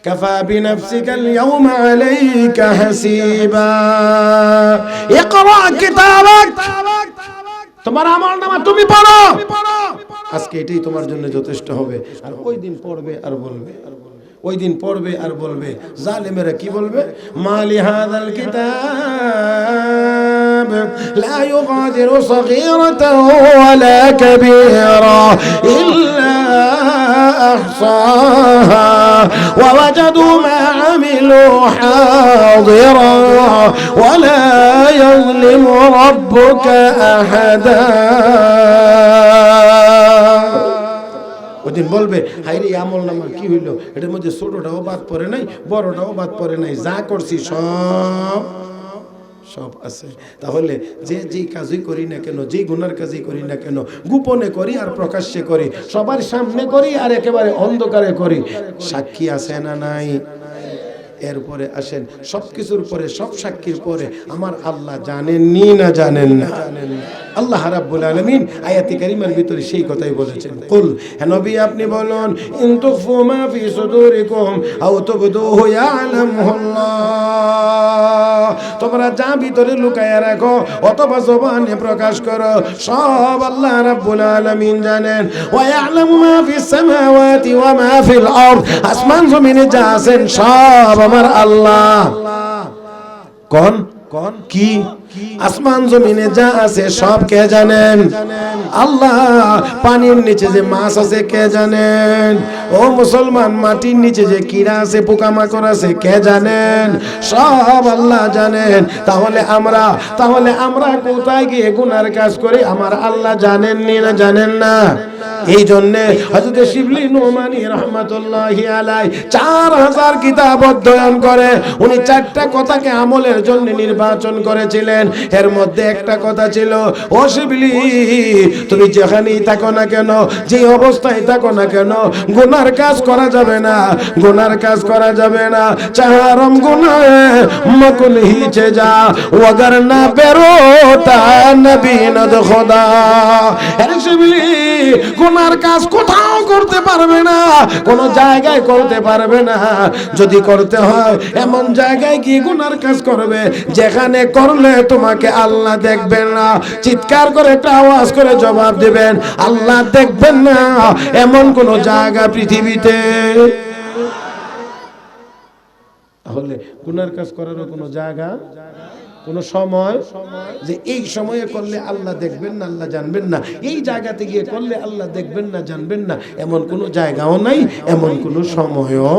কাফা বিনাফসিকাল ইয়াওমা আলাইকা হাসিবা ইকরা কিতাবাক তোমার আমলনামা তুমি পড়ো আজকে এটাই তোমার জন্য যথেষ্ট হবে আর ওই দিন পড়বে আর বলবে জালেমেরা কি বলবে মালি হাযাল কিতাব লা ইউগাদিরু সগীরাতান ওয়ালা কাবীরা ইল্লা আহসাহা ওয়া ওয়াজাদু মা আমিলু হাদিরা ওয়ালা ইয়াযলিমু রাব্বুকা আহাদা ওদিন বলবে হায়রে আমলনামার কি হইল এটার মধ্যে ছোটটাও বাদ পড়ে নাই বড়টাও বাদ পড়ে নাই যা করছি সব আছে তাহলে যেই কাজই করি না কেন যেই গুনার কাজই করি না কেন গোপনে করি আর প্রকাশ্যে করি সবার সামনে করি আর একেবারে অন্ধকারে করি সাক্ষী আছে না নাই এরপরে আসেন সবকিছুর পরে সব সাক্ষীর পরে আমার আল্লাহ জানেননি না জানেন না আল্লাহ রাব্বুল আলামিন আয়াতে কারিমার ভিতরে সেই কথাই বলেছেন কুল হে নবী আপনি বলুন ইন তুখফু মা ফি সুদুরিকুম আও তুবদুহু ইয়ালামুল্লাহ তোমরা যা ভিতরে লুকায়া রাখো অথবা জবানে প্রকাশ করো সব আল্লাহ রাব্বুল আলামিন জানেন ওয়া ইয়ালামু মা ফিস সামাওয়াতি ওয়া মা ফিল আরদ আসমান জমিনে যা আছেন সব আমার আল্লাহ কোন কি আসমান জমিনে যা আছে সব কে জানেন আল্লাহ পানির নিচে যে মাছ আছে কে জানেন ও মুসলমান মাটির নিচে যে কীড়া আছে পোকামাকড় আছে কে জানেন সব আল্লাহ জানেন তাহলে আমরা কোথায় গিয়ে গুনার কাজ করি আমার আল্লাহ জানেননি না জানেন না এই জন্য হযরত শিবলি নোমানী রাহমাতুল্লাহি আলাইহি 4000 কিতাব অধ্যয়ন করে উনি 4টা কথাকে আমলের জন্য নির্বাচন করেছিলেন এর মধ্যে একটা কথা ছিল ও শিবলি তুমি যেখানেই থাকো না কেন যে অবস্থায় থাকো না কেন গুনার কাজ করা যাবে না চাহারম গুনাহ মকুল হিচে যা ওয়াগার না বেরোতা নবী নদ খোদা আরে শিবলি গুনার কাজ কোথাও করতে পারবে না কোনো জায়গায় করতে পারবে না যদি করতে হয় এমন জায়গায় গিয়ে গুনার কাজ করবে যেখানে করলে তোমাকে আল্লাহ দেখবেন না চিৎকার করে একটা আওয়াজ করে জবাব দিবেন আল্লাহ দেখবেন না এমন কোন জায়গা পৃথিবীতে তাহলে গুনার কাজ করারও কোনো জায়গা কোন সময় যে এই সময়ে করলে আল্লাহ দেখবেন না আল্লাহ জানবেন না এই জায়গাতে গিয়ে করলে আল্লাহ দেখবেন না জানবেন না এমন কোন জায়গাও নাই এমন কোন সময়ও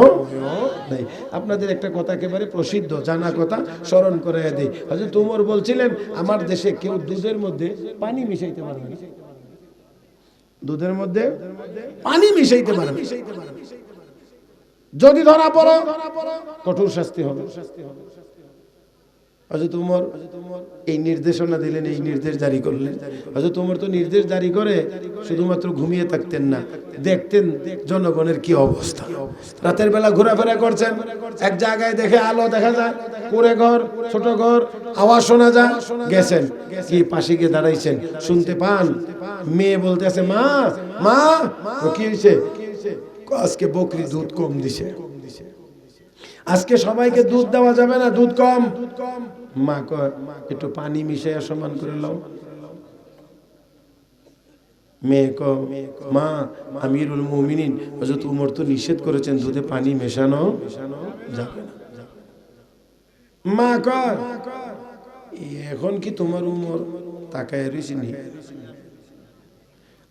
নাই। আপনাদের একটা কথা একেবারে প্রসিদ্ধ জানা কথা স্মরণ করে দিই। হযরত ওমর বলছিলেন, আমার দেশে কেউ দুধের মধ্যে পানি মিশাইতে পারবে না, দুধের মধ্যে পানি মিশাইতে পারবে না। যদি ধরা পড়ো কঠোর শাস্তি হবে। হযরত ওমর এই নির্দেশনা দিলেন, এই নির্দেশ জারি করলেন। হযরত ওমর তো নির্দেশ জারি করে শুধুমাত্র ঘুমিয়ে থাকতেন না, দেখতেন জনগণের কি অবস্থা। রাতের বেলা ঘোরাফেরা করছেন, এক জায়গায় দেখে আলো দেখা যায়, কুঁড়ে ঘর, ছোট ঘর, আওয়াজ শোনা যায়, গেছেন কি পাশে গিয়ে দাঁড়াইছেন, শুনতে পান মেয়ে বলতে আছে, মা মা। কি হয়েছে? আজকে বকরি দুধ কম দিছে, আজকে সবাইকে দুধ দেওয়া যাবে না, দুধ কম। মা কয়, একটু পানি মিশাইয়া সমান করে লাও। মেয়ে কয়, মা আমিরুল মুমিনিন হযরত ওমর তো নিষেধ করেছেন দুধে পানি মেশানো যাবে না। মা কয়, এখন কি তোমার উমর তাকায় রইছিনি?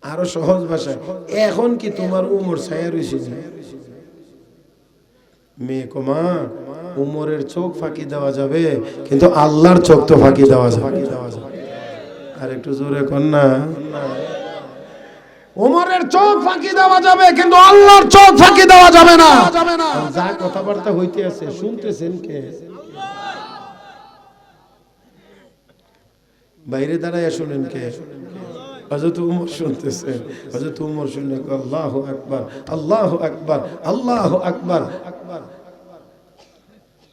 আরো সহজ ভাষায়, এখন কি তোমার উমর ছায়া রইছিনি? মেয়ে কয়, মা উমরের চোখ ফাঁকি দেওয়া যাবে, কিন্তু আল্লাহর চোখ তো ফাঁকি দেওয়া যাবে। আর একটু জোরে কর না। উমরের চোখ ফাঁকি দেওয়া যাবে, কিন্তু আল্লাহর চোখ ফাঁকি দেওয়া যাবে না। যা কথাবার্তা হইতে আছে শুনতেছেন কে? বাইরে দাঁড়ায় শুনেন কে? হযরত ওমর শুনতেছেন। হযরত ওমর শুনে আল্লাহু আকবার, আল্লাহু আকবার, আল্লাহু আকবার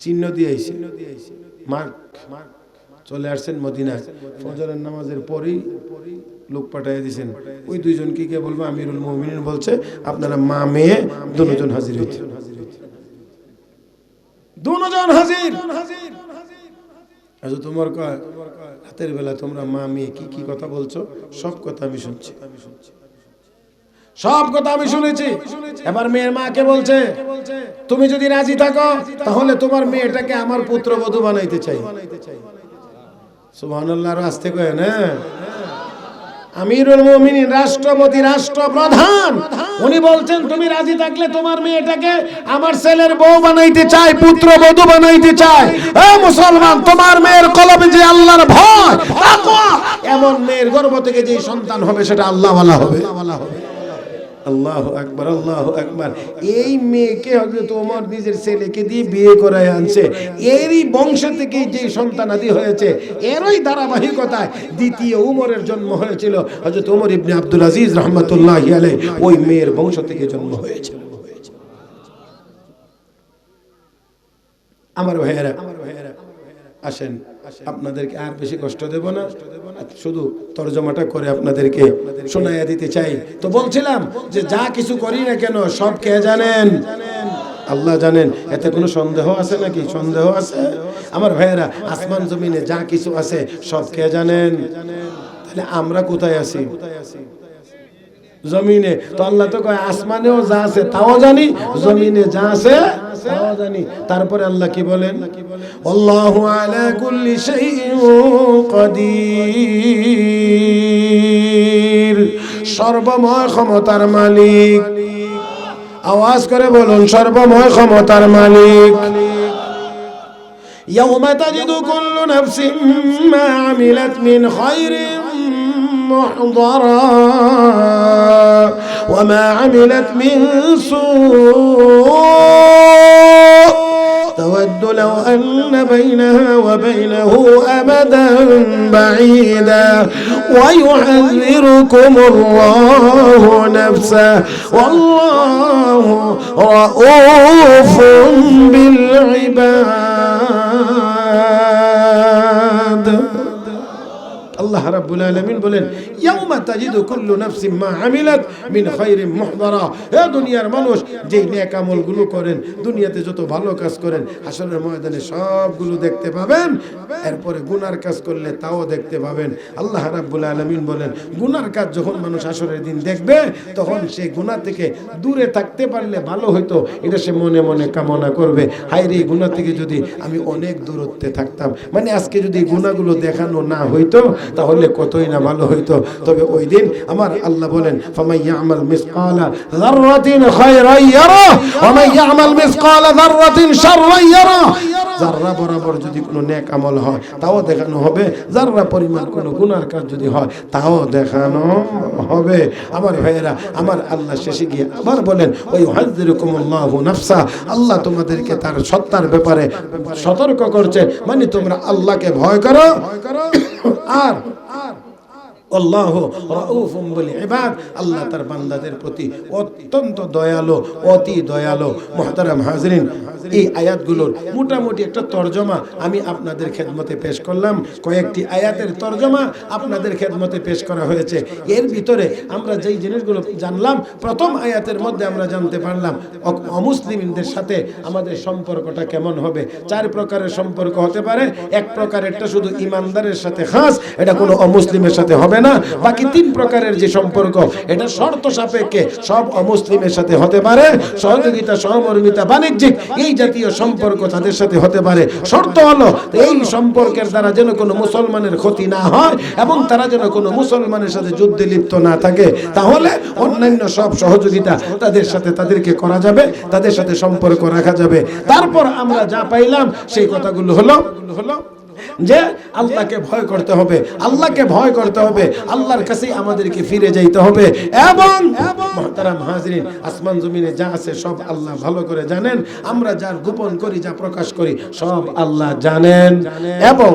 চিহ্ন দিয়েছে, মার্ক চলে আসছেন মদিনায়। ফজরের নামাজের পরেই লোক পাঠিয়ে দিয়েছেন, ওই দুইজনকে কে বলবো আমিরুল মুমিনিন বলছে আপনারা মা মেয়ে দুজন হাজির হইতে। দুজন হাজির। হযরত ওমর কয়, রাতের বেলা তোমরা মা মেয়ে কি কি কথা বলছো? সব কথা আমি শুনছি, সব কথা আমি শুনেছি। এবার মেয়ের মাকে বলছে, তুমি যদি রাজি থাকো তাহলে তোমার মেয়েটাকে আমার পুত্রবধূ বানাইতে চাই। সুবহানাল্লাহ, আস্তে কয় না। আমিরুল মুমিনিন, রাষ্ট্রপতি, রাষ্ট্রপ্রধান, উনি বলছেন তুমি রাজি থাকলে তোমার মেয়েটাকে আমার ছেলের বউ বানাইতে চাই, পুত্রবধূ বানাইতে চাই। ও মুসলমান, তোমার মেয়ের কলবে যে আল্লাহর ভয়, তাকওয়া, এমন মেয়ের গর্ভ থেকে যে সন্তান হবে সেটা আল্লাহওয়ালা হবে। আল্লাহু আকবার, আল্লাহু আকবার। এই মেয়েকে হযরত ওমর নিজের ছেলেকে দিয়ে বিয়ে করায় আনছে। এরই বংশ থেকে যে সন্তানাদি হয়েছে, এরই ধারাবাহিকতায় দ্বিতীয় উমরের জন্ম হয়েছিল। হযরত ওমর ইবনে আব্দুল আজিজ রাহমাতুল্লাহি আলাইহি ওই মেয়ের বংশ থেকে জন্ম হয়েছে। আমার ভাইয়েরা, আসেন, আপনাদেরকে আর বেশি কষ্ট দেব না, শুধু তরজমাটা করে আপনাদেরকে শোনাইয়া দিতে চাই। তো বলছিলাম যে যা কিছু করি না কেন সব কে জানেন? আল্লাহ জানেন। এতে কোনো সন্দেহ আছে নাকি? সন্দেহ আছে? আমার ভাইয়েরা, আসমান জমিনে যা কিছু আছে সব কে জানেন? তাহলে আমরা কোথায় আছি? জমিনে। তো আল্লাহ তো কয় আসমানেও যা আছে তাও জানি, জমিনে যা আছে তাও জানি। তারপরে আল্লাহ কি বলেন? আল্লাহু আলা কুল্লি শাইইন কাদির, সর্বময় ক্ষমতার মালিক। আওয়াজ করে বলুন, সর্বময় ক্ষমতার মালিক। ইয়াউমা তাজিদু কুল্লু নাফসিন মা আমিলাত মিন খায়রিন محضرا وما عملت من سوء تود لو أن بينها وبينه أمدا بعيدا ويحذركم الله نفسه والله رؤوف بالعباد। আল্লাহ রাব্বুল আলামিন বলেন, ইয়াউমা তাজিদু কুল্লু নাফসিন মা আমিলাত মিন খায়রিন মুহদারা। হে দুনিয়ার মানুষ, যেই নেক আমলগুলো করেন, দুনিয়াতে যত ভালো কাজ করেন, হাসরের ময়দানে সবগুলো দেখতে পাবেন। এরপরে গুনার কাজ করলে তাও দেখতে পাবেন। আল্লাহ রাব্বুল আলামিন বলেন, গুনার কাজ যখন মানুষ হাসরের দিন দেখবে, তখন সে গুনাহ থেকে দূরে থাকতে পারলে ভালো হইতো, এটা সে মনে মনে কামনা করবে। হায় রে, গুনাহ থেকে যদি আমি অনেক দূরত্বে থাকতাম, মানে আজকে যদি গুনাহগুলো দেখানো না হইতো তাহলে কতই না ভালো হইতো। তবে ওই ওই দিন আমার আল্লাহ বলেন ফামাই ইয়ামাল মিসকালা যাররাতিন খায়রান ইয়ারা ওয়া মান ইয়ামাল মিসকালা যাররাতিন শাররান ইয়ারা। যাররা বরাবর যদি কোনো নেক আমল হয় তাও দেখানো হবে, যাররা পরিমাণ কোনো গুনার কাজ যদি হয় তাও দেখানো হবে। আমার ভাইয়েরা, আমার আল্লাহ শেষে গিয়ে আবার বলেন ওই ইউহাযযিরুকুমুল্লাহু নাফসা, আল্লাহ তোমাদেরকে তার সত্তার ব্যাপারে সতর্ক করছে, মানে তোমরা আল্লাহকে ভয় করো। আর আল্লাহু রাউফুম বিল ইবাদ, আল্লাহ তার বান্দাদের প্রতি অত্যন্ত দয়ালু, অতি দয়ালু। মুহতারাম হাজিরিন, এই আয়াতগুলোর মোটামুটি একটা তরজমা আমি আপনাদের খেদমতে পেশ করলাম। কয়েকটি আয়াতের তরজমা আপনাদের খেদমতে পেশ করা হয়েছে। এর ভিতরে আমরা যেই জিনিসগুলো জানলাম, প্রথম আয়াতের মধ্যে আমরা জানতে পারলাম অমুসলিমদের সাথে আমাদের সম্পর্কটা কেমন হবে। 4 প্রকারের সম্পর্ক হতে পারে। এক প্রকারেরটা শুধু ইমানদারের সাথে খাস, এটা কোনো অমুসলিমের সাথে হবে না। বাকি 3 প্রকারের যে সম্পর্ক, এটা শর্ত সাপেক্ষে সব অমুসলিমের সাথে হতে পারে। সহযোগিতা, সহমর্মিতা, বাণিজ্যিক এই জাতীয় সম্পর্ক তাদের সাথে হতে পারে। শর্ত হলো এই সম্পর্কের দ্বারা যেন কোনো মুসলমানের ক্ষতি না হয় এবং তারা যেন কোনো মুসলমানের সাথে যুদ্ধে লিপ্ত না থাকে। তাহলে অন্যান্য সব সহযোগিতা তাদের সাথে তাদেরকে করা যাবে, তাদের সাথে সম্পর্ক রাখা যাবে। তারপর আমরা যা পাইলাম সেই কথাগুলো হলো যে আল্লাহকে ভয় করতে হবে, আল্লাহকে ভয় করতে হবে, আল্লাহর কাছেই আমাদেরকে ফিরে যাইতে হবে। এবং মুহতারাম হাজিরিন, আসমান জমিনে যা আছে সব আল্লাহ ভালো করে জানেন। আমরা যার গোপন করি, যা প্রকাশ করি, সব আল্লাহ জানেন। এবং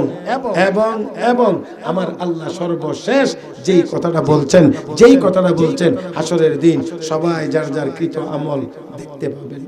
এবং এবং আমার আল্লাহ সর্বশেষ যেই কথাটা বলছেন হাসরের দিন সবাই যার যার কৃত আমল দেখতে পাবেন।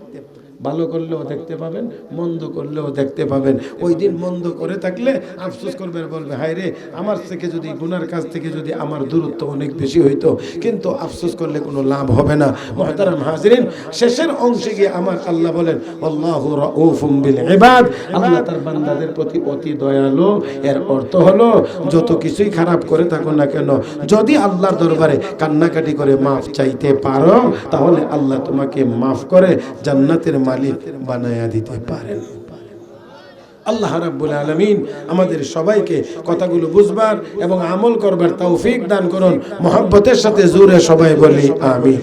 ভালো করলেও দেখতে পাবেন, মন্দ করলেও দেখতে পাবেন। ওই দিন মন্দ করে থাকলে আফসোস করবে, বলবে হায় রে, আমার থেকে যদি গুনার কাজ থেকে যদি আমার দূরত্ব অনেক বেশি হইতো। কিন্তু আফসোস করলে কোনো লাভ হবে না। মুহতারাম হাজিরিন, শেষের অংশে গিয়ে আমার আল্লাহ বলেন আল্লাহু রাউফুম বিল ইবাদ, আল্লাহ তার বান্দাদের প্রতি অতি দয়ালু। এর অর্থ হলো যত কিছুই খারাপ করে থাকো না কেন, যদি আল্লাহর দরবারে কান্নাকাটি করে মাফ চাইতে পারো, তাহলে আল্লাহ তোমাকে মাফ করে জান্নাতের মালিক বানায়া দিতে পারেন। আল্লাহ রাব্বুল আলামিন আমাদের সবাইকে কথাগুলো বুঝবার এবং আমল করবার তৌফিক দান করুন। মহব্বতের সাথে জোরে সবাই বলি আমিন।